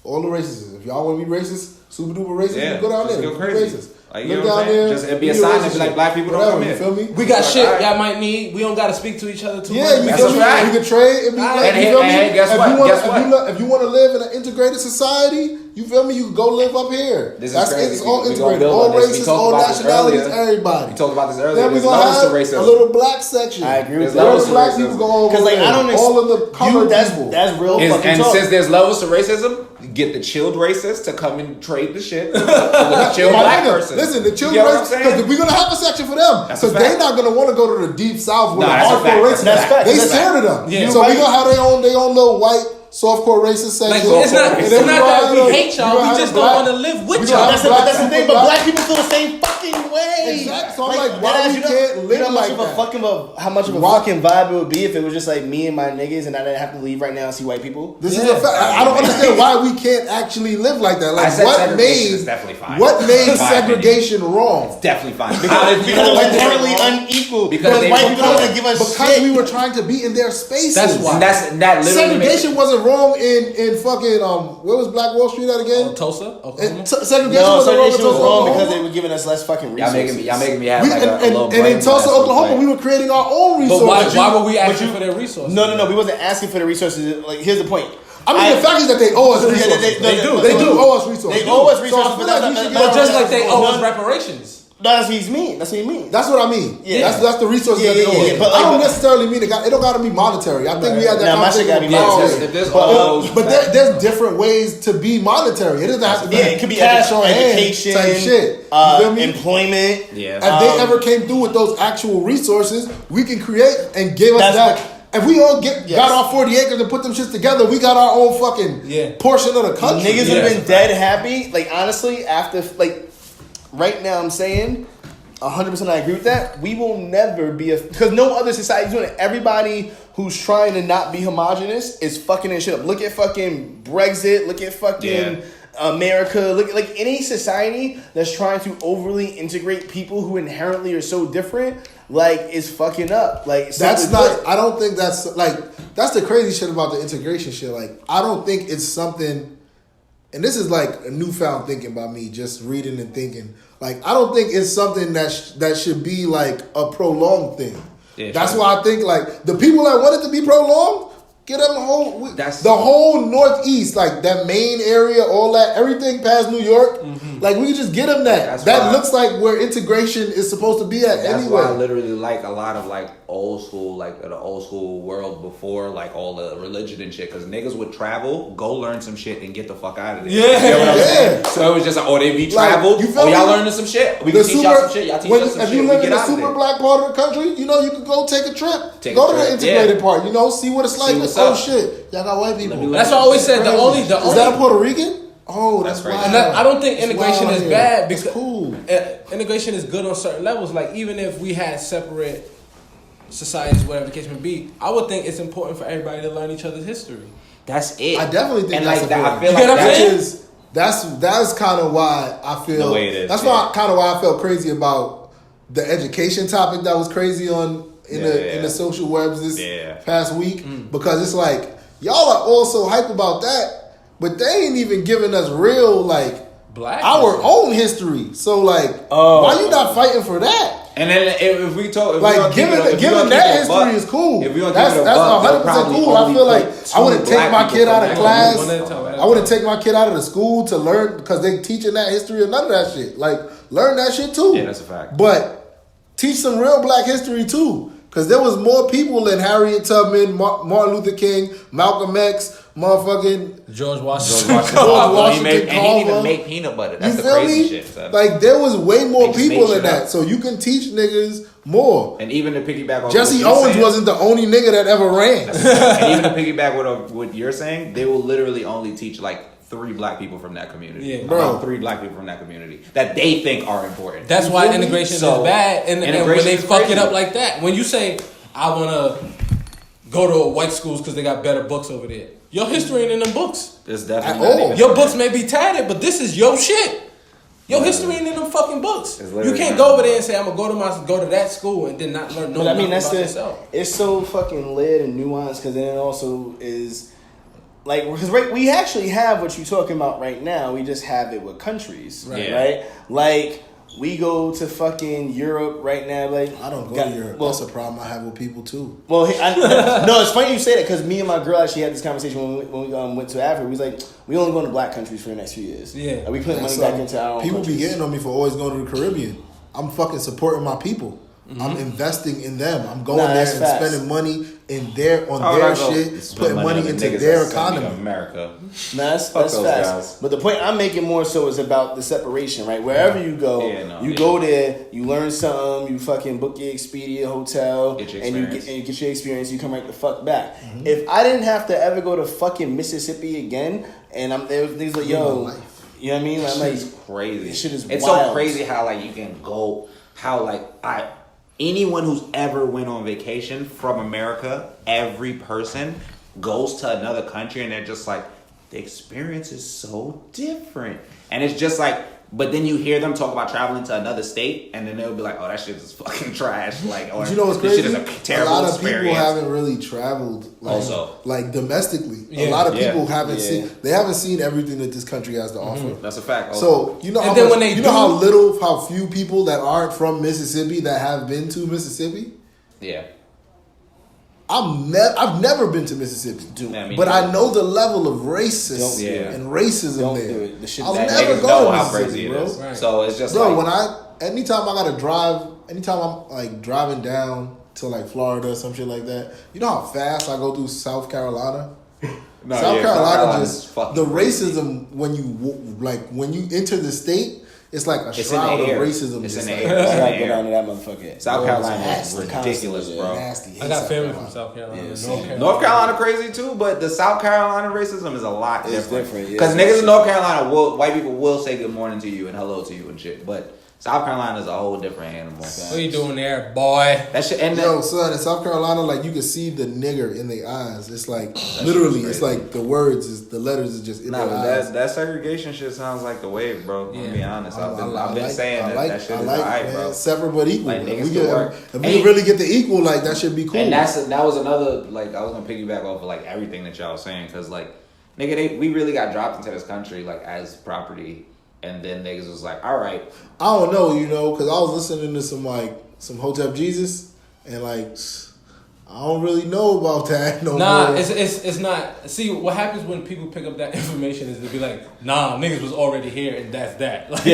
All the racists. If y'all want to be racist, super duper racist, Yeah, you go down just there. go Be crazy. Racist. Like, you Look know what down I'm saying? there. Just it'd be a the sign racist that be like, shit. black people don't Whatever, come you here. feel me? We got Like, shit alright. y'all might need. We don't gotta speak to each other too Yeah, much. you That's feel a me? fact. We can trade and be Alright. like, And you feel me? hey, guess if what? you want, Guess what? if you want to live in an integrated society, you feel me? You can go live up here. This is That's crazy. it's all We gonna integrated. build All on this. We races, talked all about this nationalities, earlier. everybody. We talked about this earlier. Then we're There's gonna levels to have racism. a little black section. I agree with There's Where that. the black people go over Because like there. I don't all of the colored people. That's real And fucking talk. since there's levels to racism, get the chilled racist to come and trade the shit with the chilled My black nigga, person. listen, the You children get what I'm race, saying? because we're gonna have a section for them, That's a because they're fact. not gonna want to go to the deep south where Nah, the that's a hardcore fact. racists. That's fact. They That's scared of them. Yeah. So we gonna have their own little white softcore racist Like, section. it's not, And it's then not gonna that have we the- hate y'all. gonna We have just the don't black- want to live with we y'all. gonna That's have the thing, but black- black people feel the same fucking way. Exactly. So I'm like, why deadass, we you know- can't you live know how much like of a that? how much of a Why- fucking vibe it would be if it was just like me and my niggas and I didn't have to leave right now and see white people. This is a fact. I don't understand why we can't actually live like that. I Like, said what segregation is made definitely fine. what made In my opinion. segregation wrong? Definitely fine. Because it was inherently unequal. Because they white were people don't want to give us Because shit. we were trying to be in their spaces. That's why. And that literally Segregation wasn't wrong in fucking where was Black Wall Street at again? Tulsa, Oklahoma. And segregation No, wasn't wrong in segregation was Tulsa, wrong Oklahoma. because they were giving us less fucking resources. Y'all making me have We, like a little and in brain Tulsa, blast real Oklahoma, quick. we were creating our own But resources. why were we asking for their resources? No, we wasn't asking for the resources. Like, here's the point. I mean, the fact is that they owe us Yeah, resources. they do. They do owe us resources. They owe us So I resources, feel but like that's we not- should but get But our just like they owe us No. reparations. No, that's what he means. That's what he means. That's what I mean. Yeah. That's the resources Yeah, that they yeah, owe us. yeah, but I don't like- necessarily mean it don't got to be monetary. I think we had that Nah, my shit conversation. gotta be before. monetary. If there's all those But there's different ways to be monetary. It doesn't have to be Yeah, it could be cash on hand education, type shit. You feel me? employment. Yeah. If they ever came through with those actual resources, we can create and give us That's that. what- If we all Yes. got our 40 acres and put them shits together, we got our own fucking portion of the country. Niggas Yeah. would have been dead happy. Like, honestly, after, like, right now I'm saying 100% I agree with that. We will never be because no other society is doing it. Everybody who's trying to not be homogenous is fucking and shit up. Look at fucking Brexit. Look at fucking America. Look at like any society that's trying to overly integrate people who inherently are so different. Like, is fucking up. Like, That's simply not. put. I don't think that's like. That's the crazy shit about the integration shit. Like, I don't think it's something. And this is like a newfound thinking by me, just reading and thinking. Like, I don't think it's something that should be like a prolonged thing. Yeah, that's sure. why I think like the people that want it to be prolonged, get them the whole Northeast, like that main area, all that, everything past New York. Like, we can just get them that. That's That why- looks like where integration is supposed to be at That's anyway. why I literally like a lot of like old school, like the old school world before like all the religion and shit. Because niggas would travel, go learn some shit, and get the fuck out of there. Yeah. You know what I'm Yeah. saying? So it was just like, oh, they be Like, traveled. you feel Oh, y'all me? learning some shit. We The can teach y'all some shit. Y'all teach us some if shit. you We live in get the out of super there. black part of the country, you know you can go take a trip. Take Go a to the trip, integrated yeah. part, you know, see what it's like. what's Oh up. shit, y'all got white people. That's what I always said. The only Is that a Puerto Rican? Oh, that's That's right. wild. And I don't think That's integration wild is here. bad It's because cool. Integration is good on certain levels. Like, even if we had separate societies, whatever the case may be, I would think it's important for everybody to learn each other's history. That's it. I definitely think and that's like that. I important. feel You like get what I'm that saying? Is that's kind of why I feel The way it is, That's why kind of why I felt crazy about the education topic that was crazy in the social webs this past week because it's like y'all are all so hype about that, but they ain't even giving us real like Black our history. own history. So like, why you not fighting for that? And then if we talk, if Like, we gonna keep given it- if we given gonna that keep it a history buck, is cool. If we gonna That's keep it a buck, they'll 100% probably cool. I only feel like put I wouldn't two take black my people kid from out of that class. One at a time. I wouldn't take my kid out of the school to learn because they teaching that history or none of that shit. Like, learn that shit too. Yeah, that's a fact. But teach some real black history too. Because there was more people than Harriet Tubman, Martin Luther King, Malcolm X, motherfucking George Washington. George Washington and he didn't even Carver. make peanut butter. You That's the feel crazy me? shit. Son. Like, there was way more They just people made in shit that. up. So you can teach niggas more. And even to piggyback on Jesse what you're Owens saying, wasn't the only nigga that ever ran. and even to piggyback with what you're saying, they will literally only teach like 3 black people from that community. Yeah. Bro. About 3 black people from that community that they think are important. That's You why feel me? integration So, is bad. And when integration they is fuck crazy. it up like that, when you say, I want to go to white schools because they got better books over there, your history ain't in them books. It's definitely At not all. even Your books may be tatted, but this is your shit. Your history ain't in them fucking books. It's You literally can't not. go over there and say, I'm going to go to that school and then not learn But I mean, nothing that's about yourself. it's so fucking layered and nuanced because then it also is like, because we actually have what you're talking about right now. We just have it with countries, right? Like, we go to fucking Europe right now. Like, I don't go to Europe. Well, that's a problem I have with people too. Well, no, it's funny you say that because me and my girl actually had this conversation when we went to Africa. We was like, we only going to black countries for the next few years. Yeah, like, we put money back into our own people countries. be getting on me for always going to the Caribbean. I'm fucking supporting my people. I'm investing in them. I'm going there and spending money on their shit, putting money into their economy. America. That's facts. Guys. But the point I'm making more so is about the separation, right? Wherever you go, go there, you learn something, you fucking book your Expedia hotel, and you get your experience. You come right the fuck back. If I didn't have to ever go to fucking Mississippi again, and I'm there, things like, yo, you know what I mean? I'm like, crazy. This shit is it's wild. So crazy how like you can go, how like anyone who's ever went on vacation from America, every person goes to another country and they're just like, the experience is so different. And it's just like, but then you hear them talk about traveling to another state and then they'll be like, oh, that shit is fucking trash. Like, or you know what's this crazy? shit is a terrible a lot of experience. people haven't really traveled like domestically. A lot of people haven't seen everything that this country has to offer. That's a fact. Also. So you know how few people that aren't from Mississippi that have been to Mississippi? Yeah. I've never been to Mississippi, but I know the level of racism and racism there. I'll never go to Mississippi, bro. Right. So it's just anytime I gotta drive, anytime I'm like driving down to like Florida or some shit like that, you know how fast I go through South Carolina? South Carolina just the racism when you enter the state. It's like a shroud of racism. It's in the air. I gotta go down to that motherfucker. South Carolina is ridiculous, bro. I got family from South Carolina. North Carolina crazy too, but the South Carolina racism is a lot different. Because Yeah, niggas in North Carolina, white people will say good morning to you and hello to you and shit. But South Carolina is a whole different animal. What you doing there, boy? That shit. And son, in South Carolina, like you can see the nigger in their eyes. It's like literally, it's like the letters is just in their eyes. That segregation shit sounds like the wave, bro. I'm be honest. I've been saying that shit is alright, bro. Separate but equal. Like, if we really get the equal, like that should be cool. And that was another, like, I was gonna piggyback off of like everything that y'all was saying, because like, nigga, we really got dropped into this country like as property. And then niggas was like, all right. I don't know, because I was listening to some Hotep Jesus, and like, I don't really know about that no more. Nah, it's not. See, what happens when people pick up that information is to be like, nah, niggas was already here and that's that. Like, nah.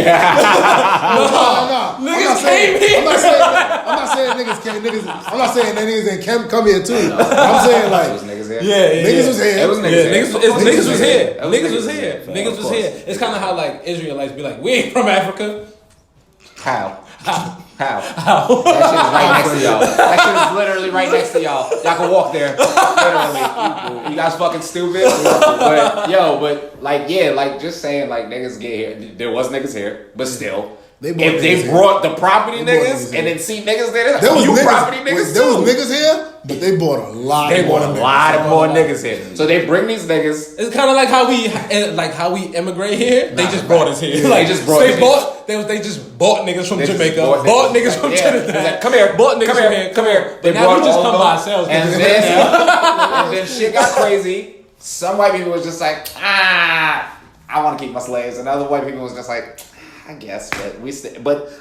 Niggas came here. I'm not saying niggas came. I'm not saying that niggas ain't come here too. I'm saying like, it was niggas here. Niggas was here. It was niggas here. Niggas was here. Niggas was here. Niggas was here. It's kind of how like Israelites be like, we ain't from Africa. How? That shit is right next to y'all. That shit is literally right next to y'all. Y'all can walk there. Literally. You guys fucking stupid. But just saying, like, niggas get here. There was niggas here, but still. If they brought the property niggas and then see niggas there was property niggas there was niggas here, but they bought a lot. They bought a lot more niggas here. So they bring these niggas. It's kind of like how we immigrate here. They just brought us here. Yeah, like they just bought niggas from Jamaica. Bought niggas from Trinidad. Come here. Bought niggas from here. Come here. But now we just come by ourselves. And then shit got crazy. Some white people was just like, I want to keep my slaves, and other white people was just like, I guess, but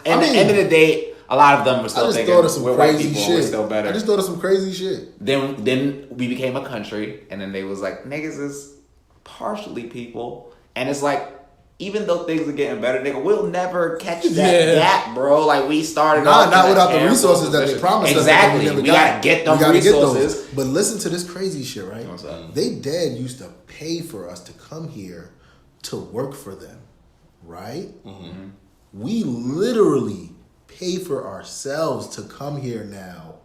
at the end of the day, a lot of them were still thinking we're white people, we're still better. I just thought of some crazy shit. Then we became a country, and then they was like, niggas is partially people, and it's like, even though things are getting better, nigga, we'll never catch that gap, bro. Like, we started off not without the resources that they promised us. Exactly. We gotta get them resources. But listen to this crazy shit, right? What's up? They dad used to pay for us to come here to work for them. Right? Mm-hmm. We literally pay for ourselves to come here now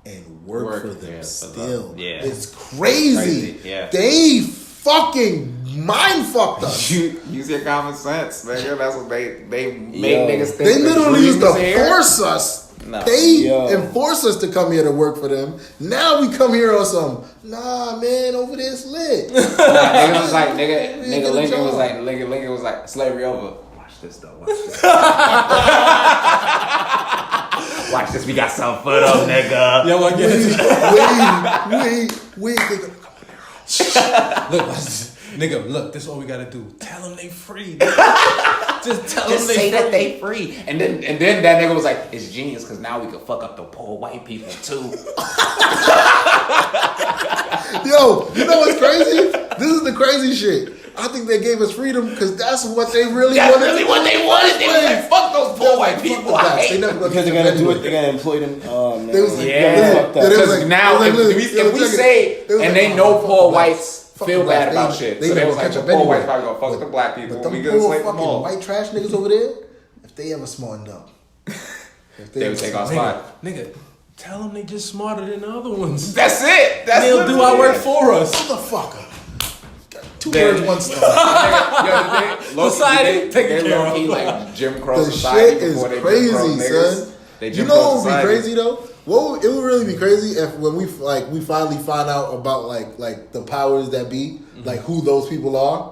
and work for them still. Yeah. It's crazy. Yeah. They fucking mind fucked us. Use your common sense, nigga. That's what they make niggas think. They literally used to force us. No. They enforce us to come here to work for them. Now we come here on some, nah, man, over there it's lit. Nigga was like, nigga Lincoln was like, slavery over. Watch this though. Watch this. We got some foot up, nigga. Yo, I get it. Wait. They're gonna come on their own. Look, nigga, look, this is all we gotta do. Tell them they free. Just tell them say that they free. And then that nigga was like, it's genius because now we can fuck up the poor white people too. Yo, you know what's crazy? This is the crazy shit. I think they gave us freedom because that's what they really That's wanted. really what they wanted. They was like, fuck those poor white people. I hate them. Because they're gonna do it. They're gonna employ them. Oh man. They was like, Yeah, because now if we say and they know poor whites feel bad about shit, so they was like, the poor whites probably gonna fuck with the black people. But We them gonna poor slay them fucking all. white trash niggas over there, if they ever smartened up, They would take our spot. Nigga, tell them they just smarter than the other ones. That's it. That's They'll do our work for us. motherfucker. Two They- birds, one stone. Society, take they care low-key of. like Jim Crow The society shit is before they crazy, Jim Crow niggas. son. They You Jim know Crow what would be society. crazy though? It would really be crazy if when we finally find out about like the powers that be, like who those people are.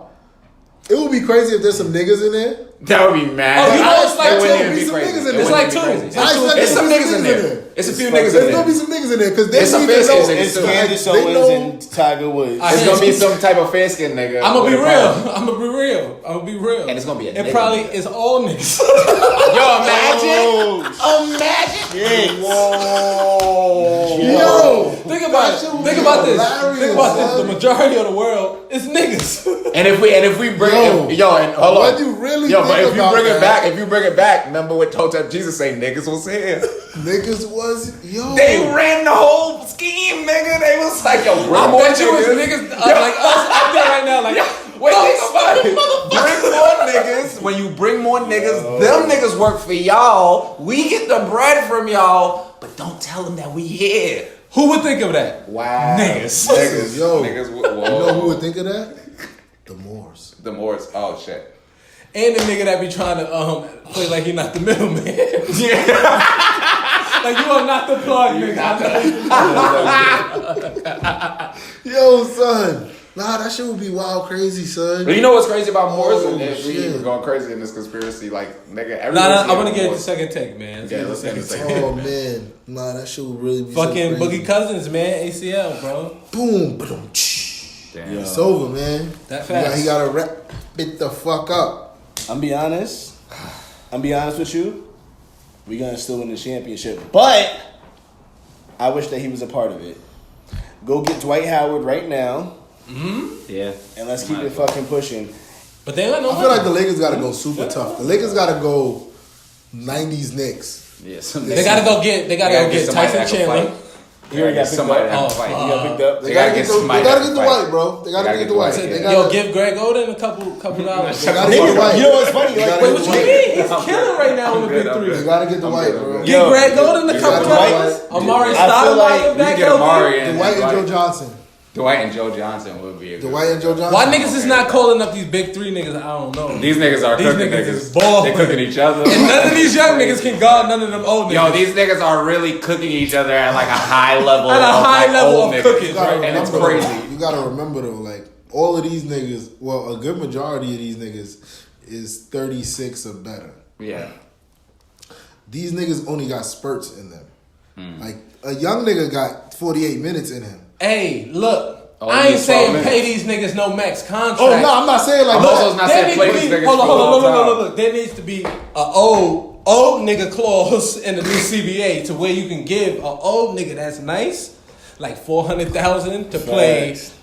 It would be crazy if there's some niggas in there. That would be mad. Oh, you know, it's like It wouldn't two. even be Some crazy. niggas in It there. It's wouldn't like be two. crazy. It's It's some niggas in there. It's a few niggas in There's gonna be there. some niggas in there because they It's some need to fair know. skin It's niggas. Candace They Owens know- and Tiger Woods. It's gonna be some type of fair skin nigga. I'm gonna be with a real. power. I'm gonna be real. And it's gonna be a It nigga. probably is all niggas. Yo, imagine. Whoa. Yo, Think about it. shit would Think be about this. hilarious, Think about this. son. The majority of the world is niggas. And if we bring and hold on. What you really but think if you about bring it that? back, remember what Hotep Jesus say, niggas was here. Niggas was They ran the whole scheme, nigga. They was like, yo, bring I more bet you it's niggas. niggas like us out there right now. Like, Wait, don't think about it. Bring more niggas. When you bring more niggas, them niggas work for y'all. We get the bread from y'all, but don't tell them that we here. Who would think of that? Wow. Niggas. Niggas. Yo. Niggas. Whoa. You know who would think of that? The Moors. The Moors. Oh, shit. And the nigga that be trying to play like he not the middleman. Yeah. Like you are not the plug, nigga. Yo, son. Nah, that shit would be wild crazy, son. But you know what's crazy about Moors? Oh, And if we shit. even going crazy in this conspiracy, like, nigga, Nah, everyone's I want to get the Moors. second take, man. Okay, let's get the second take. Oh man, nah, that shit would really be Fucking so crazy. Boogie Cousins, man. ACL, bro. Boom, boom, Damn. it's over, man. That fast. He gotta wrap it the fuck up. I'm be honest with you. We're gonna still win the championship, but I wish that he was a part of it. Go get Dwight Howard right now, Yeah. and let's keep it fucking pushing. But they don't know. I feel like the Lakers gotta go super tough. The Lakers gotta go 90s Knicks. Yeah. they gotta go get somebody Tyson that can Chandler. fight. He already got picked somebody up. that can Oh, fight. He got picked up. They gotta get the somebody that can fight. White, bro. They gotta get the White. Dwight, They yeah. Yo, gotta give Greg Oden a couple dollars. they gotta get the White. You know what's funny? They Like, gotta Wait, get what the you White. mean? He's killing right now in the big I'm three. They gotta get the White, bro. Give Greg Oden a couple Dwight. dollars. Amari I feel like Stoudemire We back get Amari healthy. and Dwight and Joe Johnson. Dwight and Joe Johnson would be a good Dwight and Joe Johnson. Why niggas is not calling up these big three niggas? I don't know. These niggas are These cooking niggas niggas. is balling. They cooking each other. And none of these young niggas can guard none of them old niggas. Yo, these niggas are really cooking each other at like a high level. At a of, high like, level old of niggas, cooking, You gotta right? And it's remember, crazy. though, you gotta remember though, like all of these niggas, well, a good majority of these niggas is 36 or better. Yeah. These niggas only got spurts in them. Like a young nigga got 48 minutes in him. Hey, look. Oh, I ain't these saying 12 pay these niggas no max contract. Oh no, I'm not saying like I'm that. also not There saying needs play to these be- niggas hold on, for a long time. look. There needs to be a old nigga clause in the new CBA to where you can give a old nigga that's nice, like $400,000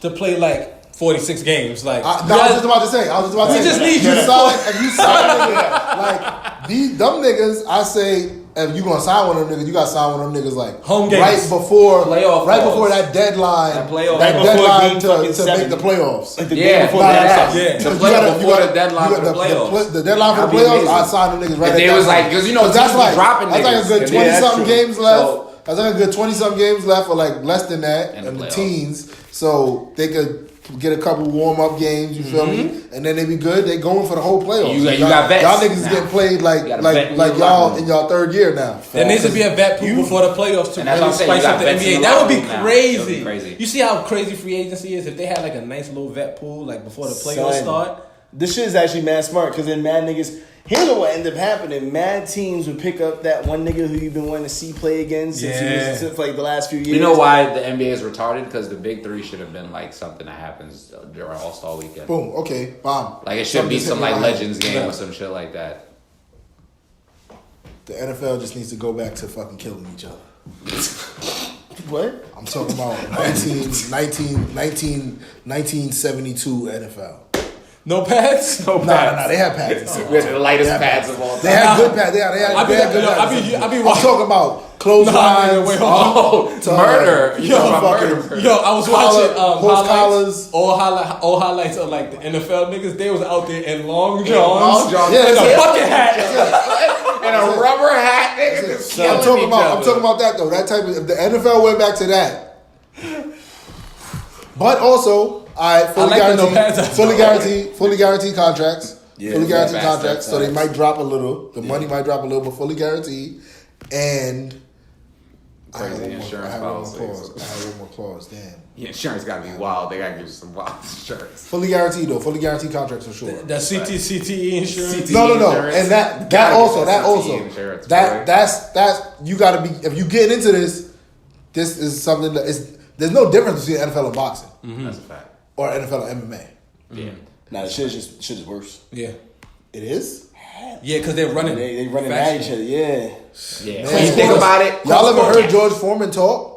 to play like 46 games. Like I was just about to say. We just need you to sign. If you sign a nigga, like them niggas, I say if you gonna sign one of them niggas, you gotta sign one of them niggas like Home games. right before Playoff right clause. before that deadline. That playoff. That Right before deadline game to fucking make 70. the playoffs. Like the Yeah, day before Nah, the nah, Sox. yeah. To Because play you gotta- before you the deadline for the playoffs. The deadline for the That'd be playoffs, I amazing. sign them niggas right If at they that was time. like, because you know, That's teams like dropping that's like a niggas. good And 20 that's something true. games left. So- That's like a good 20 something games left, or like less than that, In in the the playoffs. teens. So they could get a couple warm up games. You feel me? And then they be good. They going for the whole playoffs. You got vets Y'all niggas now. getting played like You got a vet in like your y'all locker in y'all third year now. there needs to be a vet pool before the playoffs to And that's really what I'm saying, you spice got up the vets in NBA. the That would be locker room now. crazy. That would be crazy. You see how crazy free agency is? If they had like a nice little vet pool like before the playoffs Son. start, this shit is actually mad smart because then mad niggas. Here's what ended up happening. Mad teams would pick up that one nigga who you've been wanting to see play again since for like the last few years. You know why the NBA is retarded? Because the big three should have been like something that happens during All-Star weekend. Boom. Okay. Bomb. Like it should be some like Legends game or some shit like that. The NFL just needs to go back to fucking killing each other. What? I'm talking about 1972 NFL. No pads? No, they have pads. With the lightest pads of all time. They had good pads. They had good pads. I'm talking about clotheslines. Murder. Yo, I was watching collars. all highlights of like the NFL niggas. They was out there in long johns, yeah, and a bucket hat, and a rubber hat. I'm talking about that though. That type of if the NFL went back to that. But also, fully guaranteed contracts. Yeah, fully guaranteed contracts. facts. So they might drop a little. The money might drop a little, but fully guaranteed. And Crazy insurance policies. I have one more clause. Damn. Yeah, insurance gotta be wild. They gotta give you some wild insurance. Fully guaranteed though. Fully guaranteed contracts for sure. that CTE insurance. No. And that also. That's you gotta be if you get into this. This is something that is. There's no difference between NFL and boxing. Mm-hmm. That's a fact. Or NFL and MMA. Yeah. Nah, the shit is worse. Yeah. It is? Yeah, because they're running. They running at each other. Yeah. Yeah. Man, When you think about it, y'all ever heard George Foreman talk?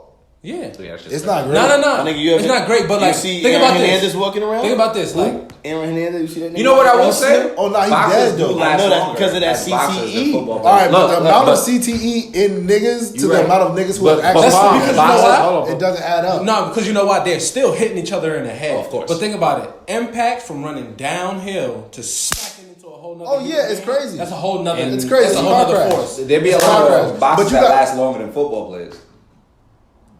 Yeah. It's not great. No. I think It's not great, but like, see think Aaron about Hernandez this. walking around. Think about this, like. Aaron Hernandez, you see that nigga? You know what I will say? Oh, no, he's Boxers dead, do though. last I know that longer because of that as boxers than CTE. football All right, players. but the amount of CTE in niggas to You the right. amount of niggas who But have actually That's because you know why? it doesn't add up. No, because you know why? They're still hitting each other in the head. Oh, of course. But think about it. Impact from running downhill to smacking into a whole nother. Oh, yeah, it's crazy. That's a whole nother. It's crazy. That's a It's whole car nother crash. force. There'd be a It's lot contract. of boxers But you that got- last longer than football players.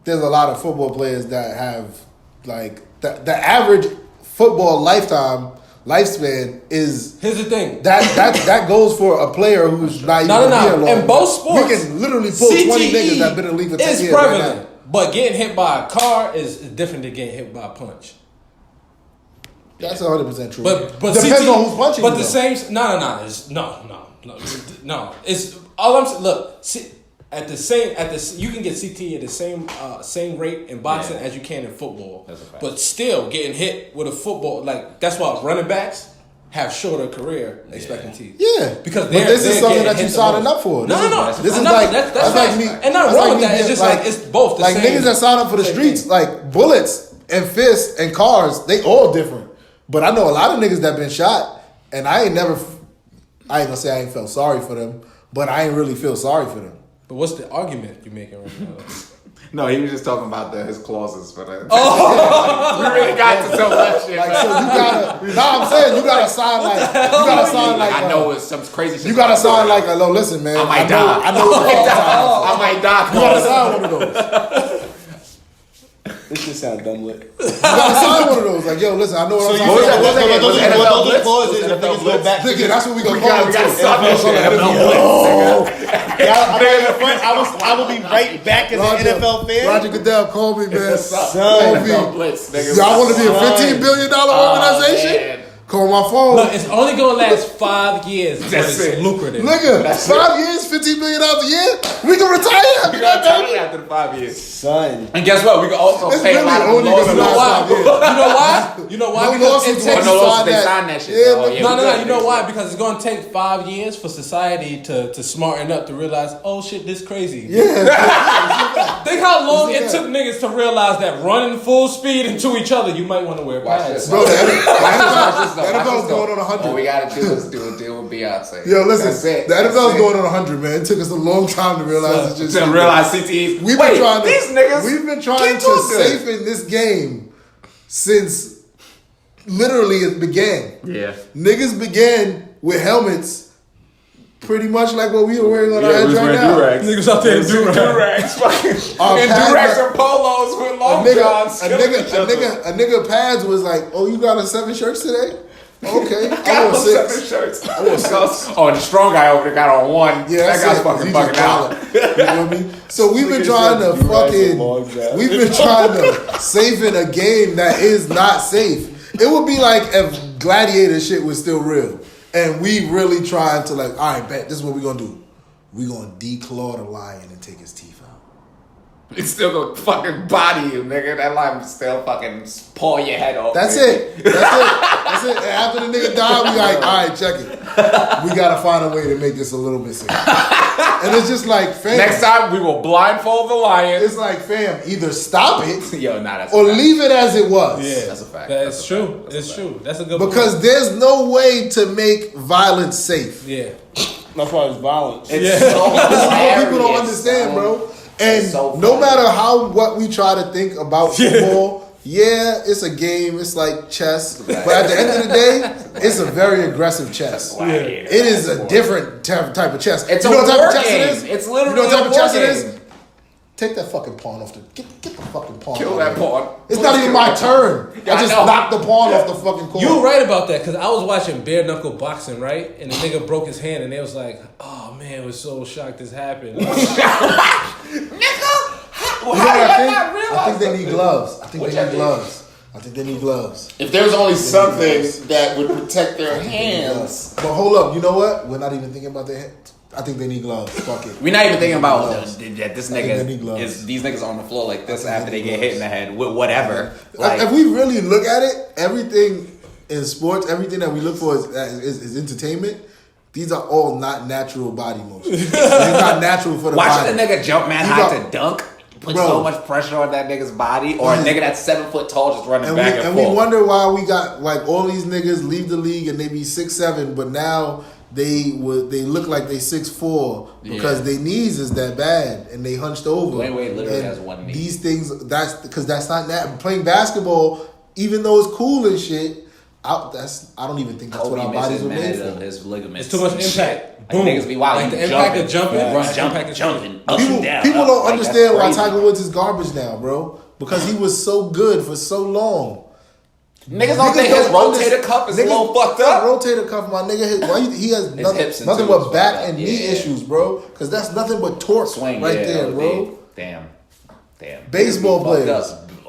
There's a lot of football players that have, like, the average football lifespan is... Here's the thing. That goes for a player who's not even here long. In both sports, we can literally pull 20 niggas that been in the league for 10 is years right prevalent. now. But getting hit by a car is different than getting hit by a punch. That's 100% true. But depends on who's punching. But you, the though. same. No. It's all I'm saying. Look, you can get CT at the same rate in boxing as you can in football. That's a fact. But still getting hit with a football, like that's why running backs have shorter career expectancies. Yeah, Because but this is something that you signing up for. No. This is No, like that's like facts. me. And not that's wrong like with me that. It's being just like it's both the like same. niggas that sign up for the same streets, thing. like bullets and fists and cars. They all different. But I know a lot of niggas that been shot, and I ain't gonna say I ain't felt sorry for them, but I ain't really feel sorry for them. But what's the argument you're making right now? No, he was just talking about his clauses for that. Oh, we really got to tell that shit. Like, so you gotta. I'm saying you gotta sign like. I know it's some crazy shit. You gotta sign like a. Listen, man. I might die. I know. I might die. You gotta sign one of those. This shit sound dumb lit. You gotta sign one of those. Like, yo, listen, I know what I'm What saying. was that? Was Those NFL clauses Blitz? if niggas go back. Nigga, that's what we gonna We call gotta it. stop that shit. I will be right back as an NFL fan. Roger Goodell called me, man. Son. Blitz, nigga. Y'all want to be a $15 billion organization? man. Call my phone. Look, it's only gonna last 5 years. But That's it's it. lucrative. Nigga, 5 years, $15 million a year. We can retire. We gotta tell you after the 5 years. Son. And guess what? We can also It's pay a really lot of only lawsuits. gonna last 5 years. You know why? No Because lawsuits it when takes you no lawsuits, sign they that. sign that shit. Yeah, Oh, yeah. No. You know why? Because it's gonna take 5 years for society to smarten up to realize, oh shit, this crazy. Yeah. Think how long it took niggas to realize that running full speed into each other, you might want to wear Watch pads. this. Bro, the NFL's NFL's going on 100. All we gotta do is do a deal with Beyonce. Yo, listen, That's it. the NFL's That's it. going on 100, man. It took us a long time to realize it's just. To realize CTEs. We've been trying to. These niggas. We've been trying get to to it. safe in this game since literally it began. Yeah. Niggas began with helmets, pretty much like what we are wearing on our heads right now. Niggas out there in Durags. Our And pads Durags are- and polos with long A johns. nigga pads was like, oh, you got a 7 shirts today? Okay, I Got wore on 6. 7 shirts. Oh, and the strong guy over there got on 1. Yeah, that guy's fucking bugging out. You know what I mean? So we've been trying to safe in a game that is not safe. It would be like if gladiator shit was still real. And we really trying to like, all right, bet, this is what we're going to do. We're going to declaw the lion and take his teeth out. It's still gonna fucking body you, nigga. That lion still fucking paw your head off. That's it. That's it. And after the nigga died, we like, all right, check it. We got to find a way to make this a little bit safer. And it's just like, fam. Next time, we will blindfold the lion. It's like, fam, either stop it Yo, nah, that's or leave it as it was. Yeah, that's a fact. That's true. It's true. That's a good Because there's no way to make violence safe. Yeah. That's why it's violence. It's so This is what hilarious, people don't understand, bro. And so no funny. matter what we try to think about football, yeah, it's a game. It's like chess. But at the end of the day, it's a very aggressive chess. Yeah. It is a different type of chess. It's you know a what type war of chess game. it is? It's literally you know what type a of chess war it is? game. Take that fucking pawn off the get the fucking pawn. Kill off that there. pawn. It's not even my turn. Yeah, I just I know. knocked the pawn off the fucking court. You were right about that because I was watching bare knuckle boxing, right? And the nigga broke his hand, and they was like, "Oh man, we're so shocked this happened." You know what I think they need gloves. I think they need gloves. If there's only something that would protect their hands. But hold up, you know what? We're not even thinking about their hands. I think they need gloves. Fuck it. We're not even thinking about Gloves. that this I think they need nigga gloves. is these niggas on the floor like this I think after they they need get hit in the gloves. head with whatever. Like, If we really look at it, everything in sports, everything that we look for is entertainment. These are all not natural body motions. They're not natural for the body. watching a nigga jump man These high are- to dunk puts Bro. so much pressure on that nigga's body, or a nigga that's 7 foot tall just running And back and we forth. wonder why we got like all these niggas leave the league and they be 6'7", but now they look like they 6'4" because their knees is that bad and they hunched over. Dwayne Wade literally And has one knee. These things that's not that playing basketball, even though it's cool and shit. I don't even think that's what our bodies were made for. His ligaments. It's too much and shit. impact. Like, Boom. niggas be wild. Like He the impact of jumping. Run, Right. jumping, Impact of jumping, up and down. People up. don't Like, that's understand why crazy. Tiger Woods is garbage now, bro. Because he was so good for so long. Niggas don't think his rotator cuff is a little fucked up. Rotator cuff, my nigga. He has hips and nothing too but is back fucked up. and knee Yeah. issues, bro. Because that's nothing but torque Swing right yeah, there, OD. bro. Damn. Baseball Niggas be players. fucked up.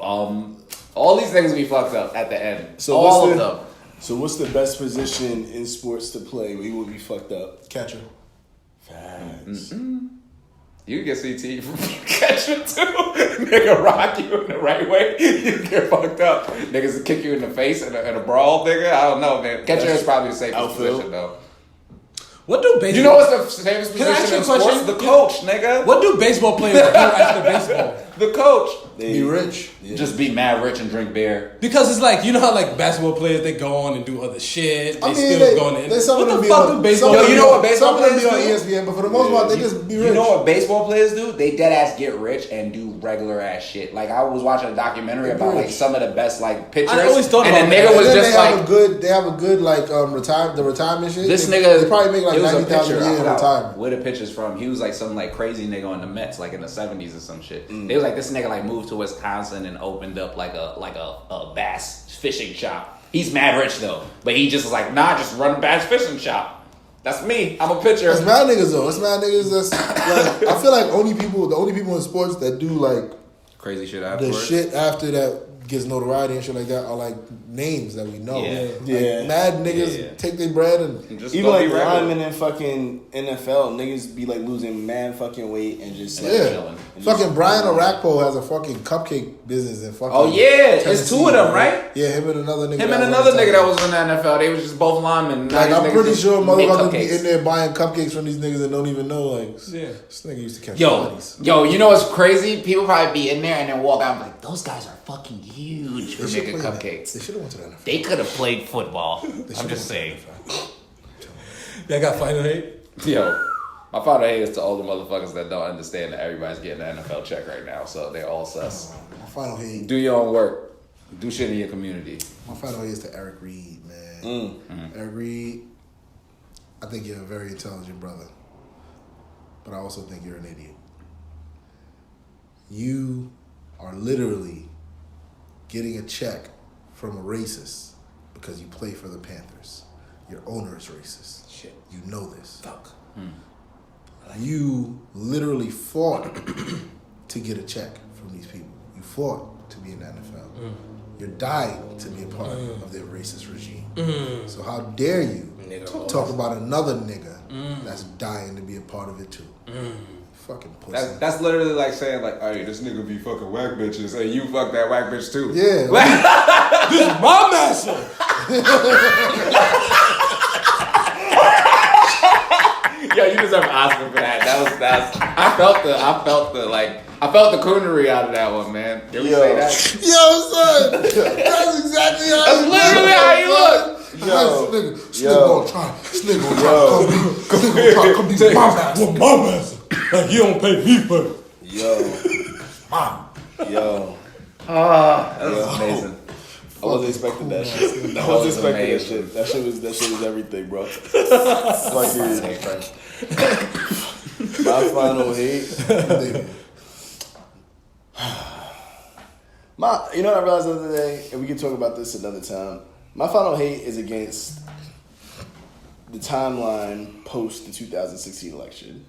All these things be fucked up at the end. So all what's of the- them. So what's the best position in sports to play where you would be fucked up? Catcher. Facts. You can get CT from catching too. Nigga rock you in the right way, you get fucked up. Niggas kick you in the face in a brawl, nigga. I don't know, man. Catcher is probably the safest Outfield. position though. What do baseball? You know what's the safest Can I ask position you in a question? sports? The coach, nigga. What do baseball players do after baseball? The coach. Be rich. Just be mad rich and drink beer. Because it's like, you know how like basketball players, they go on and do other shit. They I mean, still go on the some What of them the be fuck on. do baseball some of Yo, you them know be what on- baseball Some of them be on players ESPN, but for the most part, they just be rich. You know what baseball players do? They dead ass get rich and do regular ass shit. Like I was watching a documentary about like some of the best like pitchers. I always thought and about the that. nigga And was then just like they have a good like retirement shit. this they, nigga. they probably make like it was a 90,000 pitcher, a I year in forgot retirement. Where the pitcher's from? He was like some like crazy nigga on the Mets, like in the 70s or some shit. They was like this nigga like moved to Wisconsin and opened up like a bass fishing shop. He's mad rich though, but he just was like, nah, just run a bass fishing shop. That's me. I'm a pitcher. It's mad niggas though. It's mad niggas that's like I feel like the only people in sports that do like Crazy shit the afterwards. shit after that gets notoriety and shit like that are like names that we know. Yeah. Like, Yeah. mad niggas Yeah. take their bread and Just Even go like be regular. linemen in fucking NFL, niggas be like losing mad fucking weight and just like yeah. chilling. Fucking Brian Orakpo has a fucking cupcake business in fucking. Oh yeah, it's Tennessee, two of them, bro. right? Yeah, him and another nigga. Him and another nigga that was in the NFL. They was just both linemen. Now Like these I'm niggas pretty just sure make motherfuckers be cupcakes. in there buying cupcakes from these niggas and don't even know. Like, Yeah. this nigga used to catch Yo, bodies. you know what's crazy? People probably be in there and then walk out and be like, those guys are fucking huge for They should making play that. cupcakes. They should have went to the NFL. They could have played football. They I'm should've just went to saying. the NFL. Y'all got final hate? Yo, my final hate is to all the motherfuckers that don't understand that everybody's getting an NFL check right now, so they're all sus. My final hate. Do your own work. Do shit in your community. My final hate is to Eric Reed, man. Eric Reed, I think you're a very intelligent brother, but I also think you're an idiot. You are literally getting a check from a racist because you play for the Panthers. Your owner is racist. Shit. You know this. Fuck. You literally fought to get a check from these people. You fought. to be in the NFL. You're dying to be a part of their racist regime. So how dare you talk about another nigga that's dying to be a part of it too? Fucking pussy. That's literally like saying like, hey, this nigga be fucking whack bitches, and you fuck that whack bitch too. Yeah. This is my master. Yo, you deserve an Oscar for that. That's. I felt the coonery out of that one, man. Did we say that? Yo, son, that's exactly how That's literally how you look. This nigga gonna try to come be my master. My master. Like you don't pay me for it. That's amazing. I wasn't expecting that shit. I wasn't expecting that shit. That shit was everything, bro. My final hate. You know what I realized the other day, and we can talk about this another time. My final hate is against the timeline post the 2016 election.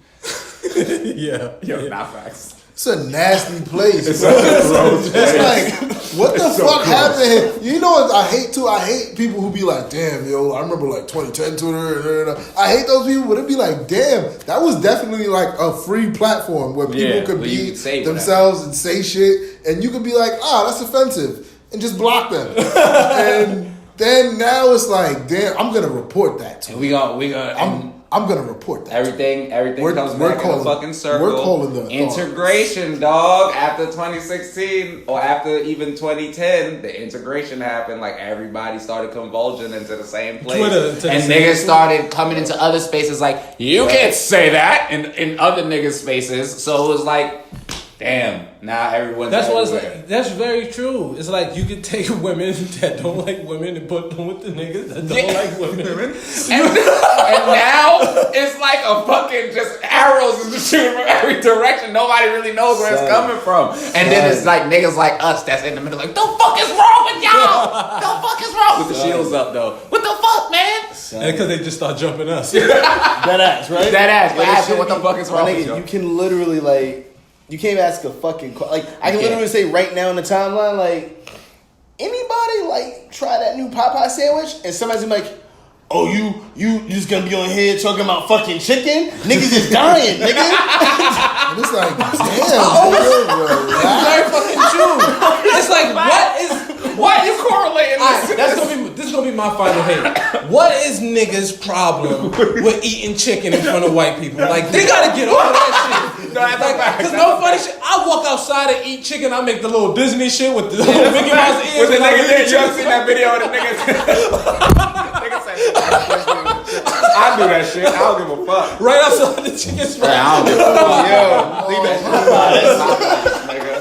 Not facts. It's a nasty place. It's like, what the fuck happened here? You know what I hate too? I hate people who be like, damn, yo, I remember like 2010 Twitter. I hate those people, but it'd be like, damn, that was definitely like a free platform where people could be themselves and say shit, and you could be like, that's offensive, and just block them. And then now it's like, damn, I'm gonna report that too. I'm gonna report that. Everything comes back in a fucking circle. We're calling the integration, dog. After 2016 or after even 2010, the integration happened. Like everybody started converging into the same place, and niggas started coming into other spaces. Like you can't say that in other niggas' spaces. So it was like, damn. Now everyone's. That's very true. It's like you could take women that don't like women and put them with the niggas that don't like women. And now it's like a fucking just arrows is just shooting from every direction. Nobody really knows where it's coming from. And then it's like niggas like us that's in the middle like, the fuck is wrong with y'all? The fuck is wrong? With the shields up though. What the fuck, man? And because they just start jumping us. That ass, right? That ass. But asking what the fuck is wrong with you? You can literally like. You can't ask a fucking like. I can literally say right now in the timeline, like anybody like try that new Popeye sandwich, and somebody's gonna be like, "Oh, you just gonna be on here talking about fucking chicken? Niggas is dying, nigga." And it's like, damn, It's very fucking true. It's like, what is correlating this is gonna be my final hate. What is niggas' problem with eating chicken in front of white people? Like they gotta get over that shit. Cause no funny shit. I walk outside and eat chicken. I make the little Disney shit with the little Mickey Mouse ears. With the nigga there, you ever seen that video of the niggas? Niggas say, I do that shit. I don't give a fuck. Right outside the chicken spot. I don't give a fuck. Yo, leave that shit nigga.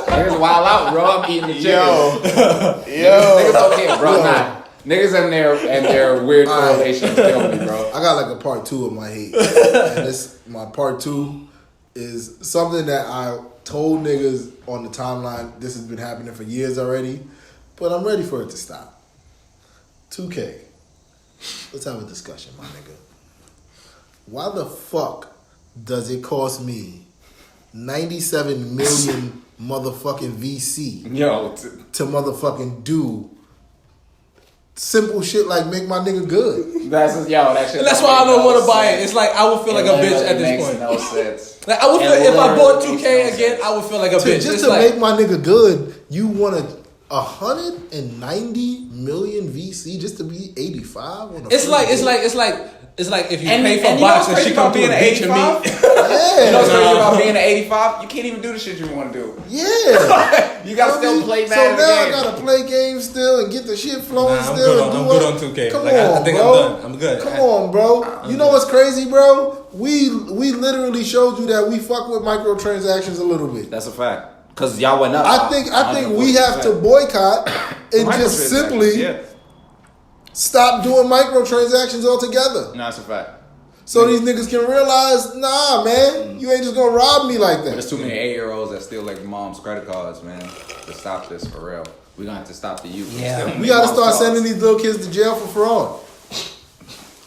Niggas wild out, bro. I'm eating the chicken. Yo. Niggas don't care, bro. Nah. Niggas and their weird correlations kill me, bro. I got like a part 2 of my hate. And my part 2 is something that I told niggas on the timeline. This has been happening for years already, but I'm ready for it to stop. 2K. Let's have a discussion, my nigga. Why the fuck does it cost me 97 million motherfucking VC to motherfucking do simple shit like make my nigga good? That shit. That's why I don't want to buy it. It's like I would feel like a bitch at this point. No sense. Like I would feel if I bought 2K again, I would feel like a bitch. Just to make my nigga good, you wanted 190 million VC just to be 85 on a It's like if you pay for boxing, she come to a beach and meet. You know what's crazy about being an 85? You can't even do the shit you want to do. Yeah. You gotta still play So Madden now game. I gotta play games still and get the shit flowing I'm still. good on 2K. Come Like, on, I think bro. I'm done. I'm good. Come on, bro. You know what's crazy, bro? We literally showed you that we fuck with microtransactions a little bit. That's a fact. Cause y'all went up. I think we have to boycott and just simply stop doing microtransactions altogether. No, that's a fact. So these niggas can realize, nah, man, you ain't just gonna rob me like that. There's too many 8-year-olds that steal like mom's credit cards, man. To stop this for real. We're gonna have to stop the youth. Yeah. We gotta start sending these little kids to jail for fraud.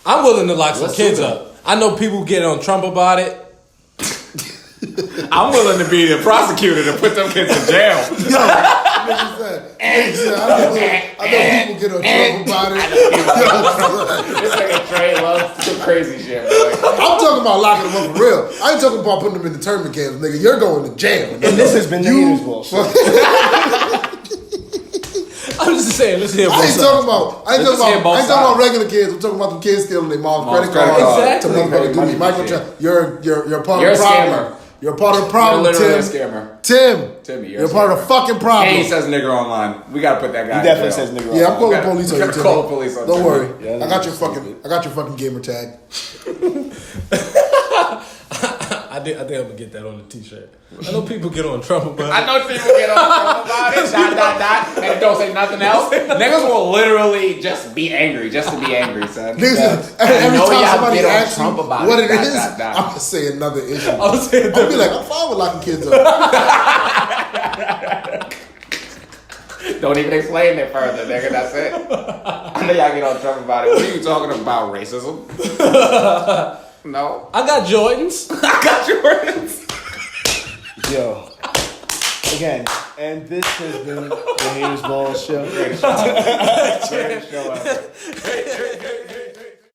I'm willing to lock some kids up. I know people get on Trump about it. I'm willing to be the prosecutor to put them kids in jail. Yo, nigga said, I know people get on trouble about it. This nigga Trey loves some crazy shit. I'm talking about locking them up for real. I ain't talking about putting them in internment camps, nigga. You're going to jail. And this has been the Haters Ball Show. I'm just saying, let's hear I ain't talking about regular kids. I'm talking about them kids stealing their mom's credit card Exactly. to motherfucking do these microtransactions. You're part You're of the a problem. scammer. You're part of the problem, You're literally Tim. a scammer. Timmy, you're you're a part of the fucking problem. And he says nigger online. We gotta put that guy. He definitely says nigga. Yeah, I'm calling the police on you. Gotta call the police on Don't Timmy. worry. Yeah, I got your fucking gamer tag. I think I'm gonna get that on the t-shirt. I know people get on trouble, but I know people get on trouble about it. And don't say nothing else. Niggas will literally just be angry, just to be angry, son. Niggas, I every know time y'all somebody get on asks you Trump about what it, it dot, is, dot, dot. I'm gonna say another issue. I'll say I'll be like, I'm fine with locking kids up. Don't even explain it further, nigga. That's it. I know y'all get on Trump about it. What are you talking about? Racism? No. I got Jordans. I got yours. Yo. Again, and this has been the Haters Ball Show. Greatest show ever.